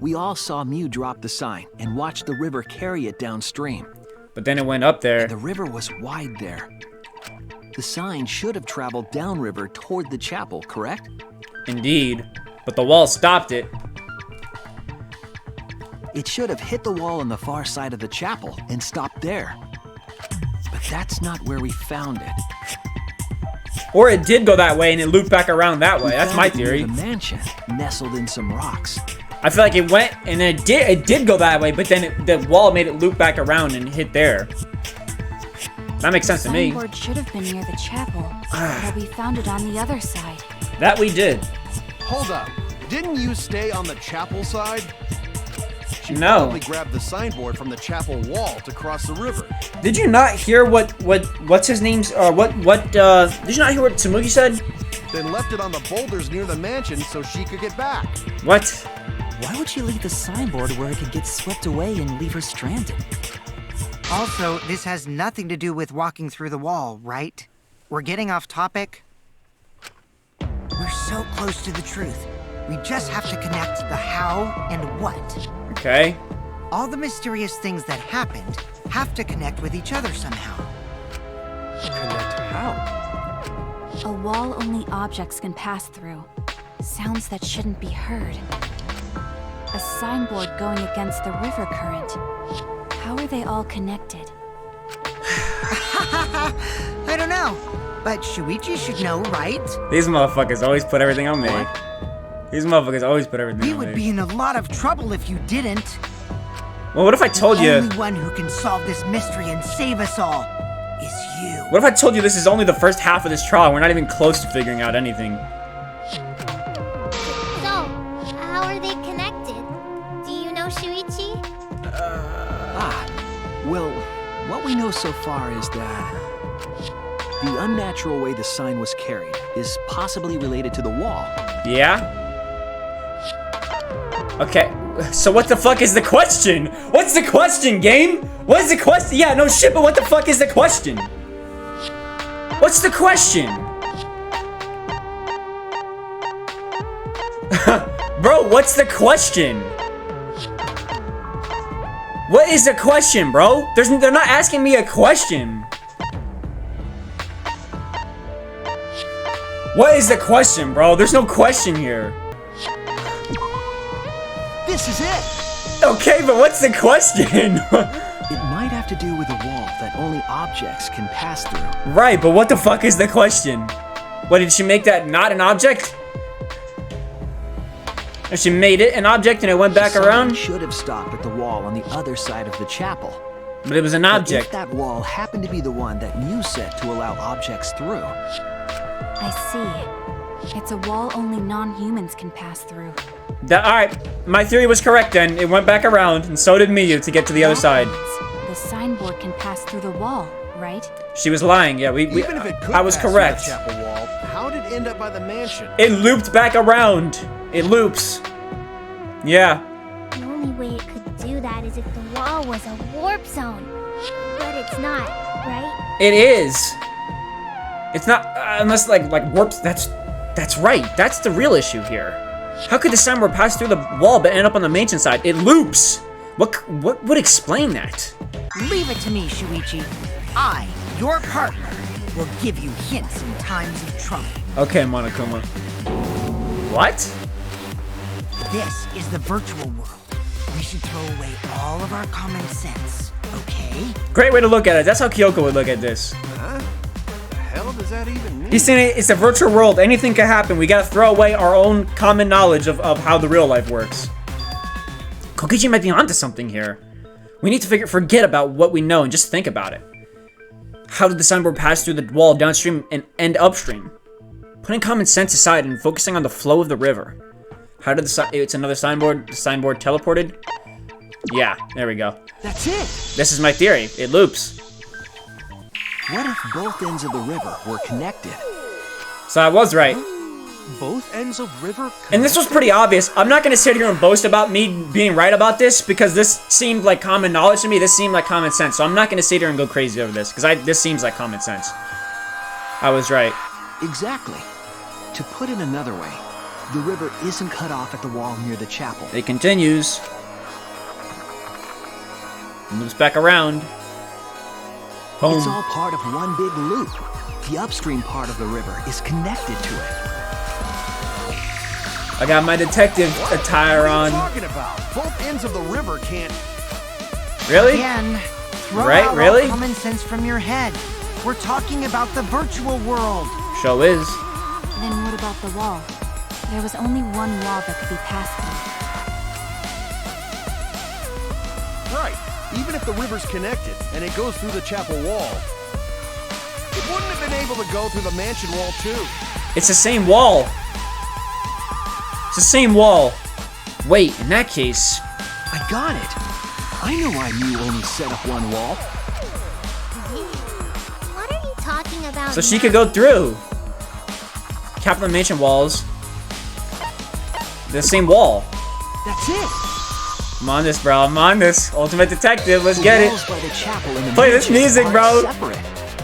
We all saw Mew drop the sign and watched the river carry it downstream. But then it went up there. The river was wide there. The sign should have traveled downriver toward the chapel, correct? Indeed. But the wall stopped it. It should have hit the wall on the far side of the chapel and stopped there. But that's not where we found it. Or it did go that way and it looped back around that way. That's my theory. The mansion, nestled in some rocks. I feel like it went and it did go that way, but then the wall made it loop back around and hit there. That makes sense to me. The signboard should have been near the chapel, but we found it on the other side. That we did. Hold up. Didn't you stay on the chapel side? She No. probably grabbed the signboard from the chapel wall to cross the river. Did you not hear what's his name's did you not hear what Tsumugi said? Then left it on the boulders near the mansion so she could get back. What? Why would she leave the signboard where it could get swept away and leave her stranded? Also, this has nothing to do with walking through the wall, right? We're getting off topic. We're so close to the truth. We just have to connect the how and what. Okay. All the mysterious things that happened have to connect with each other somehow. Connect how? A wall only objects can pass through. Sounds that shouldn't be heard. A signboard going against the river current. How are they all connected? I don't know, but Shuichi should know, right? These motherfuckers always put everything on me. These motherfuckers always put everything We on would me. be in a lot of trouble if you didn't. Well, what if I told The you? only one who can solve this mystery and save us all is you. What if I told you this is only the first half of this trial? We're not even close to figuring out anything. So, how are they connected? Do you know Shuichi? Well, what we know so far is that the unnatural way the sign was carried is possibly related to the wall. Yeah? Okay, so what the fuck is the question? What's the question, game? What is the question? Yeah, no shit, but what the fuck is the question? What's the question? Bro, what's the question? What is the question, bro? They're not asking me a question. What is the question, bro? There's no question here. This is it! Okay, but what's the question? It might have to do with a wall that only objects can pass through. Right, but what the fuck is the question? What, did she make that not an object? Or she made it an object and it went back around? Should have stopped at the wall on the other side of the chapel. But it was an object. If that wall happened to be the one that you set to allow objects through. I see. It's a wall only non-humans can pass through. Alright, my theory was correct then. It went back around, and so did Miyu to get to the other side. The signboard can pass through the wall, right? She was lying, yeah, Even if it could I was pass through correct. the chapel wall, how did it end up by the mansion? It looped back around. It loops. Yeah. The only way it could do that is if the wall was a warp zone. But it's not, right? It is. It's not, unless like warps, that's right. That's the real issue here. How could the signboard pass through the wall but end up on the mansion side? It loops. What would explain that? Leave it to me, Shuichi. I, your partner, will give you hints in times of trouble. Okay, Monokuma. What? This is the virtual world. We should throw away all of our common sense, okay? Great way to look at it. That's how Kyoko would look at this. Huh? The hell does that even mean? He's saying it's a virtual world. Anything can happen. We gotta throw away our own common knowledge of how the real life works. Kokichi might be onto something here. We need to forget about what we know and just think about it. How did the signboard pass through the wall downstream and end upstream? Putting common sense aside and focusing on the flow of the river. How did it's another signboard. The signboard teleported? Yeah, there we go. That's it! This is my theory. It loops. What if both ends of the river were connected? So I was right. Both ends of river? And this was pretty obvious. I'm not going to sit here and boast about me being right about this because this seemed like common knowledge to me. This seemed like common sense. So I'm not going to sit here and go crazy over this because this seems like common sense. I was right. Exactly. To put it another way, the river isn't cut off at the wall near the chapel. It continues. Moves back around. Boom. It's all part of one big loop. The upstream part of the river is connected to it. I got my detective attire on. What are you talking about? Both ends of the river can't... Really? Again, throw Right, out really? all common sense from your head. We're talking about the virtual world. Show is. Then what about the wall? There was only one wall that could be passed through. Right. Even if the river's connected and it goes through the chapel wall, it wouldn't have been able to go through the mansion wall too. It's the same wall. It's the same wall. Wait, in that case... I got it. I know why you only set up one wall. What are you talking about? So she now? could go through. Capital Mansion walls. The same wall. That's it. I'm on this, bro. I'm on this. Ultimate Detective. Let's get walls it. by the chapel and the Play this mansion music, aren't bro. Separate.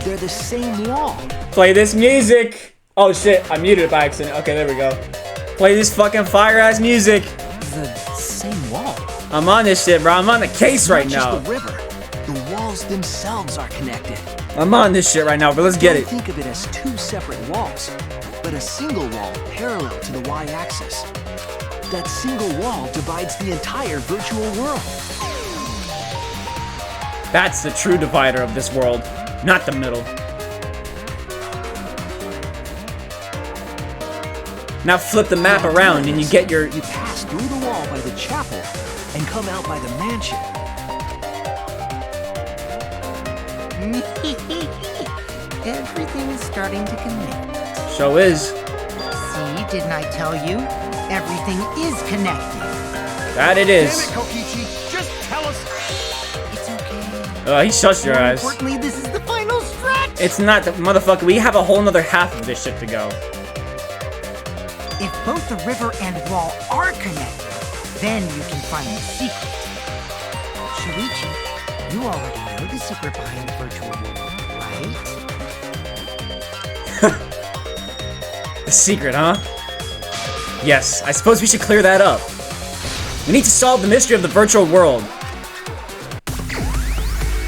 They're the same wall. Play this music. Oh shit, I muted it by accident. Okay, there we go. Play this fucking fire-ass music. The same wall. I'm on this shit, bro. I'm on the case right Not now. just the river. The walls themselves are connected. I'm on this shit right now, but let's get Don't it. think of it as two separate walls, but a single wall parallel to the y-axis. That single wall divides the entire virtual world. That's the true divider of this world, not the middle. Now flip the map around and you get your... You pass through the wall by the chapel and come out by the mansion. Everything is starting to connect. Show is. See, didn't I tell you? Everything is connected. That it Damn is. it, Kokichi! Just tell us... It's okay. Oh, he shuts your More eyes. importantly, this is the final stretch. It's not the motherfucker. We have a whole nother half of this shit to go. If both the river and wall are connected, then you can find the secret. Shuichi, you already know the secret behind the virtual world, right? The secret, huh? Yes, I suppose we should clear that up. We need to solve the mystery of the virtual world.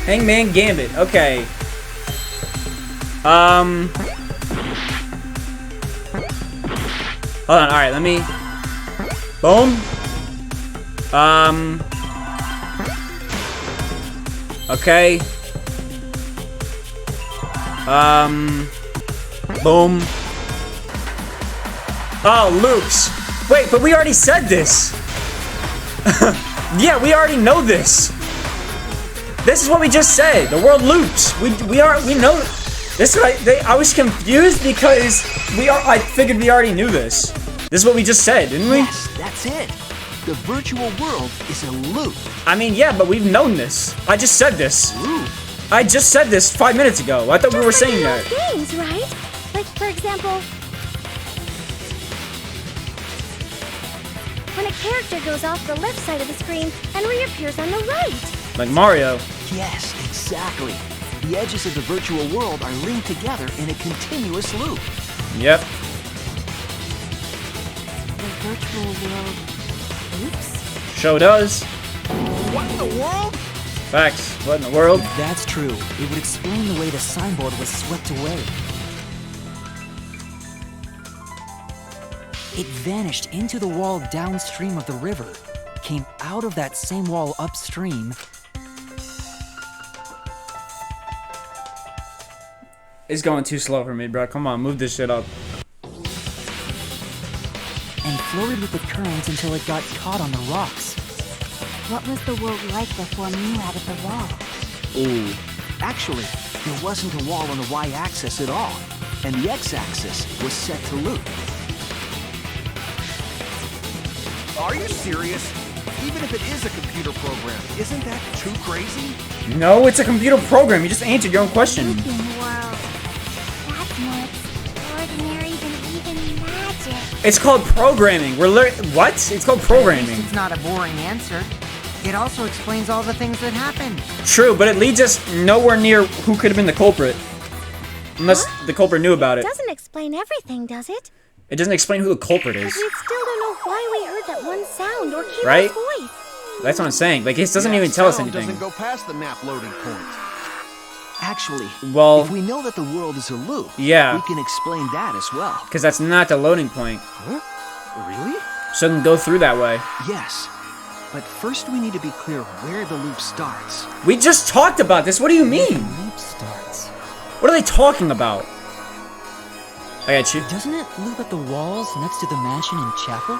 Hangman Gambit, okay. Hold on, alright, let me... Boom. Okay. Boom. Oh, loops. Wait, but we already said this. Yeah, we already know this. This is what we just said. The world loops. We know. This is what I was confused because I figured we already knew this. This is what we just said, didn't we? Yes, that's it. The virtual world is a loop. I mean, yeah, but we've known this. I just said this. Loop. I just said this 5 minutes ago. I thought we were saying that. Games, right? Like, for example, when a character goes off the left side of the screen and reappears on the right. Like Mario. Yes, exactly. The edges of the virtual world are linked together in a continuous loop. Yep. The virtual world. Oops. Show does. What in the world? Facts. What in the world? If that's true, it would explain the way the signboard was swept away. It vanished into the wall downstream of the river, came out of that same wall upstream. It's going too slow for me, bro. Come on, move this shit up. And floated with the current until it got caught on the rocks. What was the world like before Mew added the wall? Ooh. Actually, there wasn't a wall on the y-axis at all, and the x-axis was set to loop. Are you serious? Even if it is a computer program, isn't that too crazy? No, it's a computer program. You just answered your own question. Looping world. That's more extraordinary than even magic. It's called programming. What? It's called programming. It's not a boring answer. It also explains all the things that happened. True, but it leads us nowhere near who could have been the culprit. Unless the culprit knew about it. Doesn't explain everything, does it? It doesn't explain who the culprit is. But we still don't know why we heard that one sound or Kira's Right? voice. That's what I'm saying. Like, it doesn't That even tell us sound anything. doesn't go past the map loading point. Actually, Well, if we know that the world is a loop, yeah. we can explain that as well. Because that's not the loading point. Huh? Really? Shouldn't go through that way. Yes. But first we need to be clear where the loop starts. We just talked about this. What do you mean? Loop starts. What are they talking about? I got you. Doesn't it loop at the walls next to the mansion and chapel?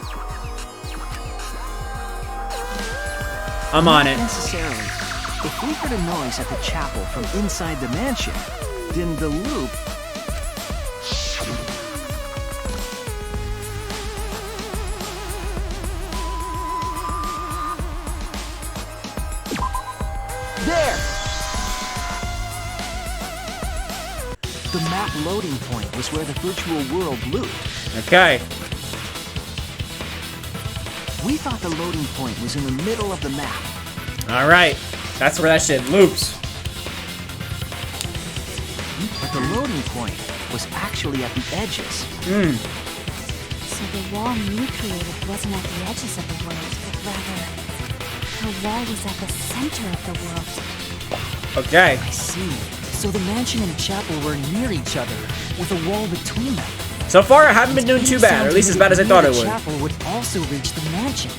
I'm on Not it. necessarily. If we heard a noise at the chapel from inside the mansion, then the loop... There! The map loading point was where the virtual world looped. Okay. We thought the loading point was in the middle of the map. Alright. That's where that shit loops. But the loading point was actually at the edges. So the wall Mew created wasn't at the edges of the world, but rather, her wall was at the center of the world. Okay. I see. So the mansion and chapel were near each other, with a wall between them. So far, I haven't been doing too bad, or at least as bad as I thought it The would. chapel would also reach the mansion.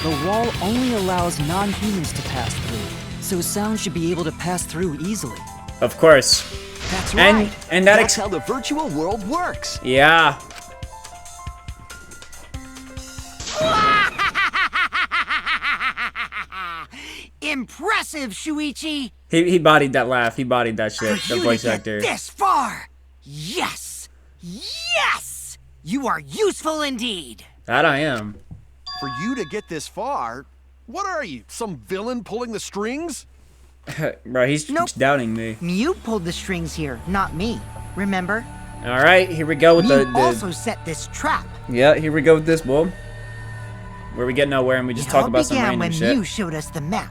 The wall only allows non-humans to pass through, so sound should be able to pass through easily. Of course. That's And- right. and that That's how the virtual world works. Yeah. Impressive, Shuichi! He bodied that laugh. He bodied that shit. For The you voice to get actor. this far! Yes! Yes! You are useful indeed! That I am. For you to get this far, what are you, some villain pulling the strings? Bro, he's Nope. doubting me. You pulled the strings here, not me. Remember? Alright, here we go with You the... also set this trap. Yeah, here we go with this, bull. Where we get nowhere and we just It talk all about some began random when shit. you showed us the map.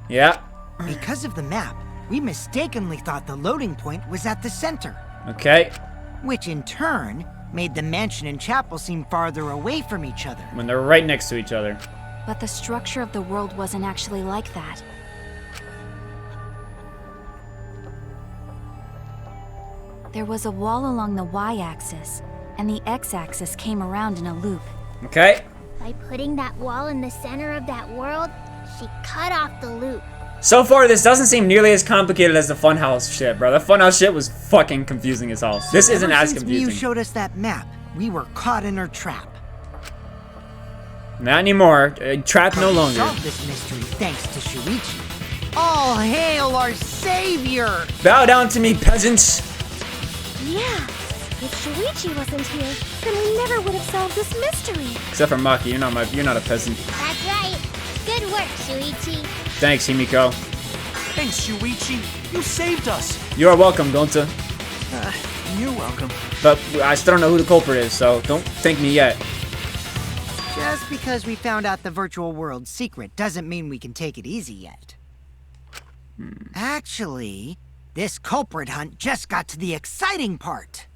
Yeah. Because of the map, we mistakenly thought the loading point was at the center, Okay. which in turn made the mansion and chapel seem farther away from each other. When they're right next to each other. But the structure of the world wasn't actually like that. There was a wall along the y-axis, and the x-axis came around in a loop. Okay. By putting that wall in the center of that world, she cut off the loop. So far, this doesn't seem nearly as complicated as the Funhouse shit, bro. The Funhouse shit was fucking confusing as hell. This isn't as confusing. You showed us that map. We were caught in her trap. Not anymore. Trapped no longer. Solved this mystery thanks to Shuichi. All hail our savior! Bow down to me, peasants. Yeah, if Shuichi wasn't here, then we never would have solved this mystery. Except for Maki, you're not a peasant. That's right. Good work, Shuichi. Thanks, Himiko. Thanks, Shuichi. You saved us. You are welcome, Gonta. You're welcome. But I still don't know who the culprit is, so don't thank me yet. Just because we found out the virtual world's secret doesn't mean we can take it easy yet. Actually, this culprit hunt just got to the exciting part.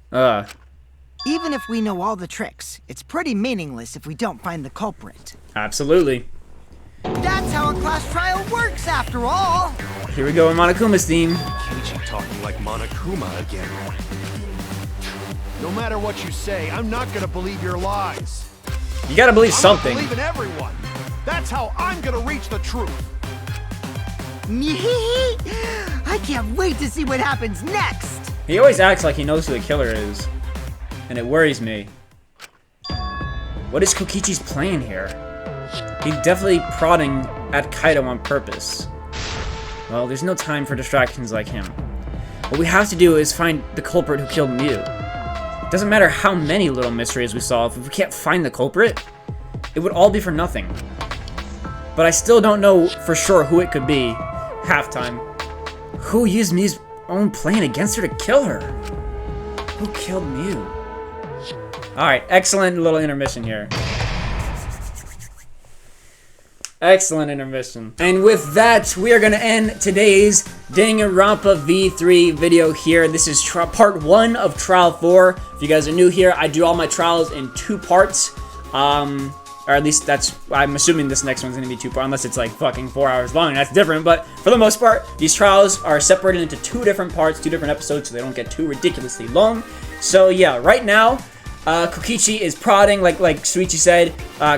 Even if we know all the tricks, it's pretty meaningless if we don't find the culprit. Absolutely. That's how a class trial works, after all. Here we go with Monokuma's theme. Keiichi talking like Monokuma again. No matter what you say, I'm not gonna believe your lies. You gotta believe something. I'm gonna believe in everyone. That's how I'm gonna reach the truth. I can't wait to see what happens next. He always acts like he knows who the killer is, and it worries me. What is Kokichi's plan here? He's definitely prodding at Kaido on purpose. Well, there's no time for distractions like him. What we have to do is find the culprit who killed Miu. It doesn't matter how many little mysteries we solve, if we can't find the culprit, it would all be for nothing. But I still don't know for sure who it could be. Halftime. Who used Miu's own plan against her to kill her? Who killed Miu? Alright, excellent little intermission here. Excellent intermission. And with that, we are going to end today's Danganronpa V3 video here. This is part 1 of Trial 4. If you guys are new here, I do all my trials in 2 parts. Or at least that's, I'm assuming this next one's going to be 2 parts, unless it's like fucking 4 hours long, and that's different. But for the most part, these trials are separated into 2 different parts, 2 different episodes, so they don't get too ridiculously long. So yeah, right now, Kokichi is prodding, like Shuichi said.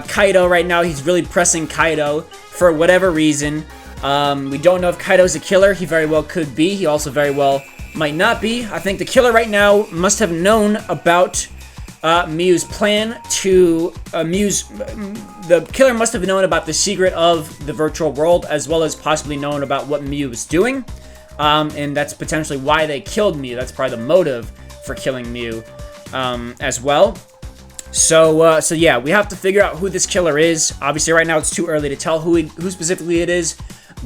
Kaido right now, he's really pressing Kaido for whatever reason. We don't know if Kaido's a killer. He very well could be. He also very well might not be. I think the killer right now must have known about Miu's plan to the killer must have known about the secret of the virtual world, as well as possibly known about what Miu was doing. And that's potentially why they killed Miu. That's probably the motive for killing Miu. As well. So yeah, we have to figure out who this killer is. Obviously, right now it's too early to tell who specifically it is.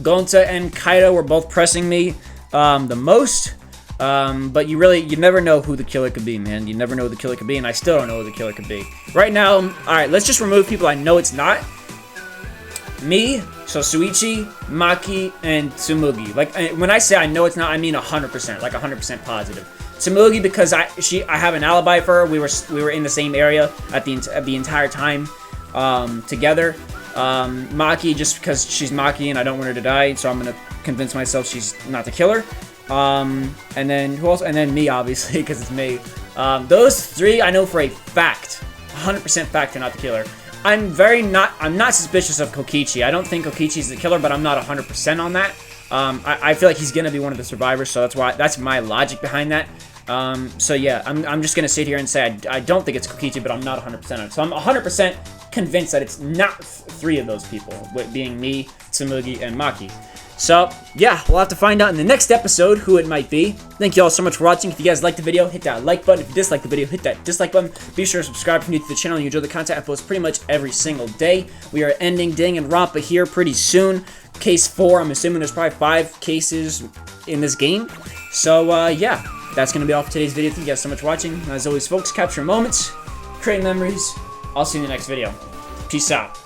Gonta and Kaido were both pressing me the most. But you never know who the killer could be, man. You never know who the killer could be, and I still don't know who the killer could be. Right now, alright, let's just remove people I know it's not. Me, so Shuichi, Maki, and Tsumugi. Like, when I say I know it's not, I mean 100%, like 100% positive. Tsumugi, because I have an alibi for her. We were in the same area at the entire time together. Maki, just because she's Maki and I don't want her to die, so I'm gonna convince myself she's not the killer. And then who else? And then me, obviously, because it's me. Those 3 I know for a fact, 100% fact, they're not the killer. I'm not suspicious of Kokichi. I don't think Kokichi's the killer, but I'm not 100% on that. I feel like he's gonna be one of the survivors, so that's my logic behind that. So yeah, I'm just gonna sit here and say I don't think it's Kokichi, but I'm not 100% on it. So I'm 100% convinced that it's not 3 of those people, with being me, Tsumugi, and Maki. So yeah, we'll have to find out in the next episode who it might be. Thank you all so much for watching. If you guys liked the video, hit that like button. If you dislike the video, hit that dislike button. Be sure to subscribe if you're new to the channel and you enjoy the content I post pretty much every single day. We are ending Danganronpa here pretty soon. Case 4, I'm assuming there's probably 5 cases in this game. So yeah, that's going to be all for today's video. Thank you guys so much for watching. As always, folks, capture moments, create memories. I'll see you in the next video. Peace out.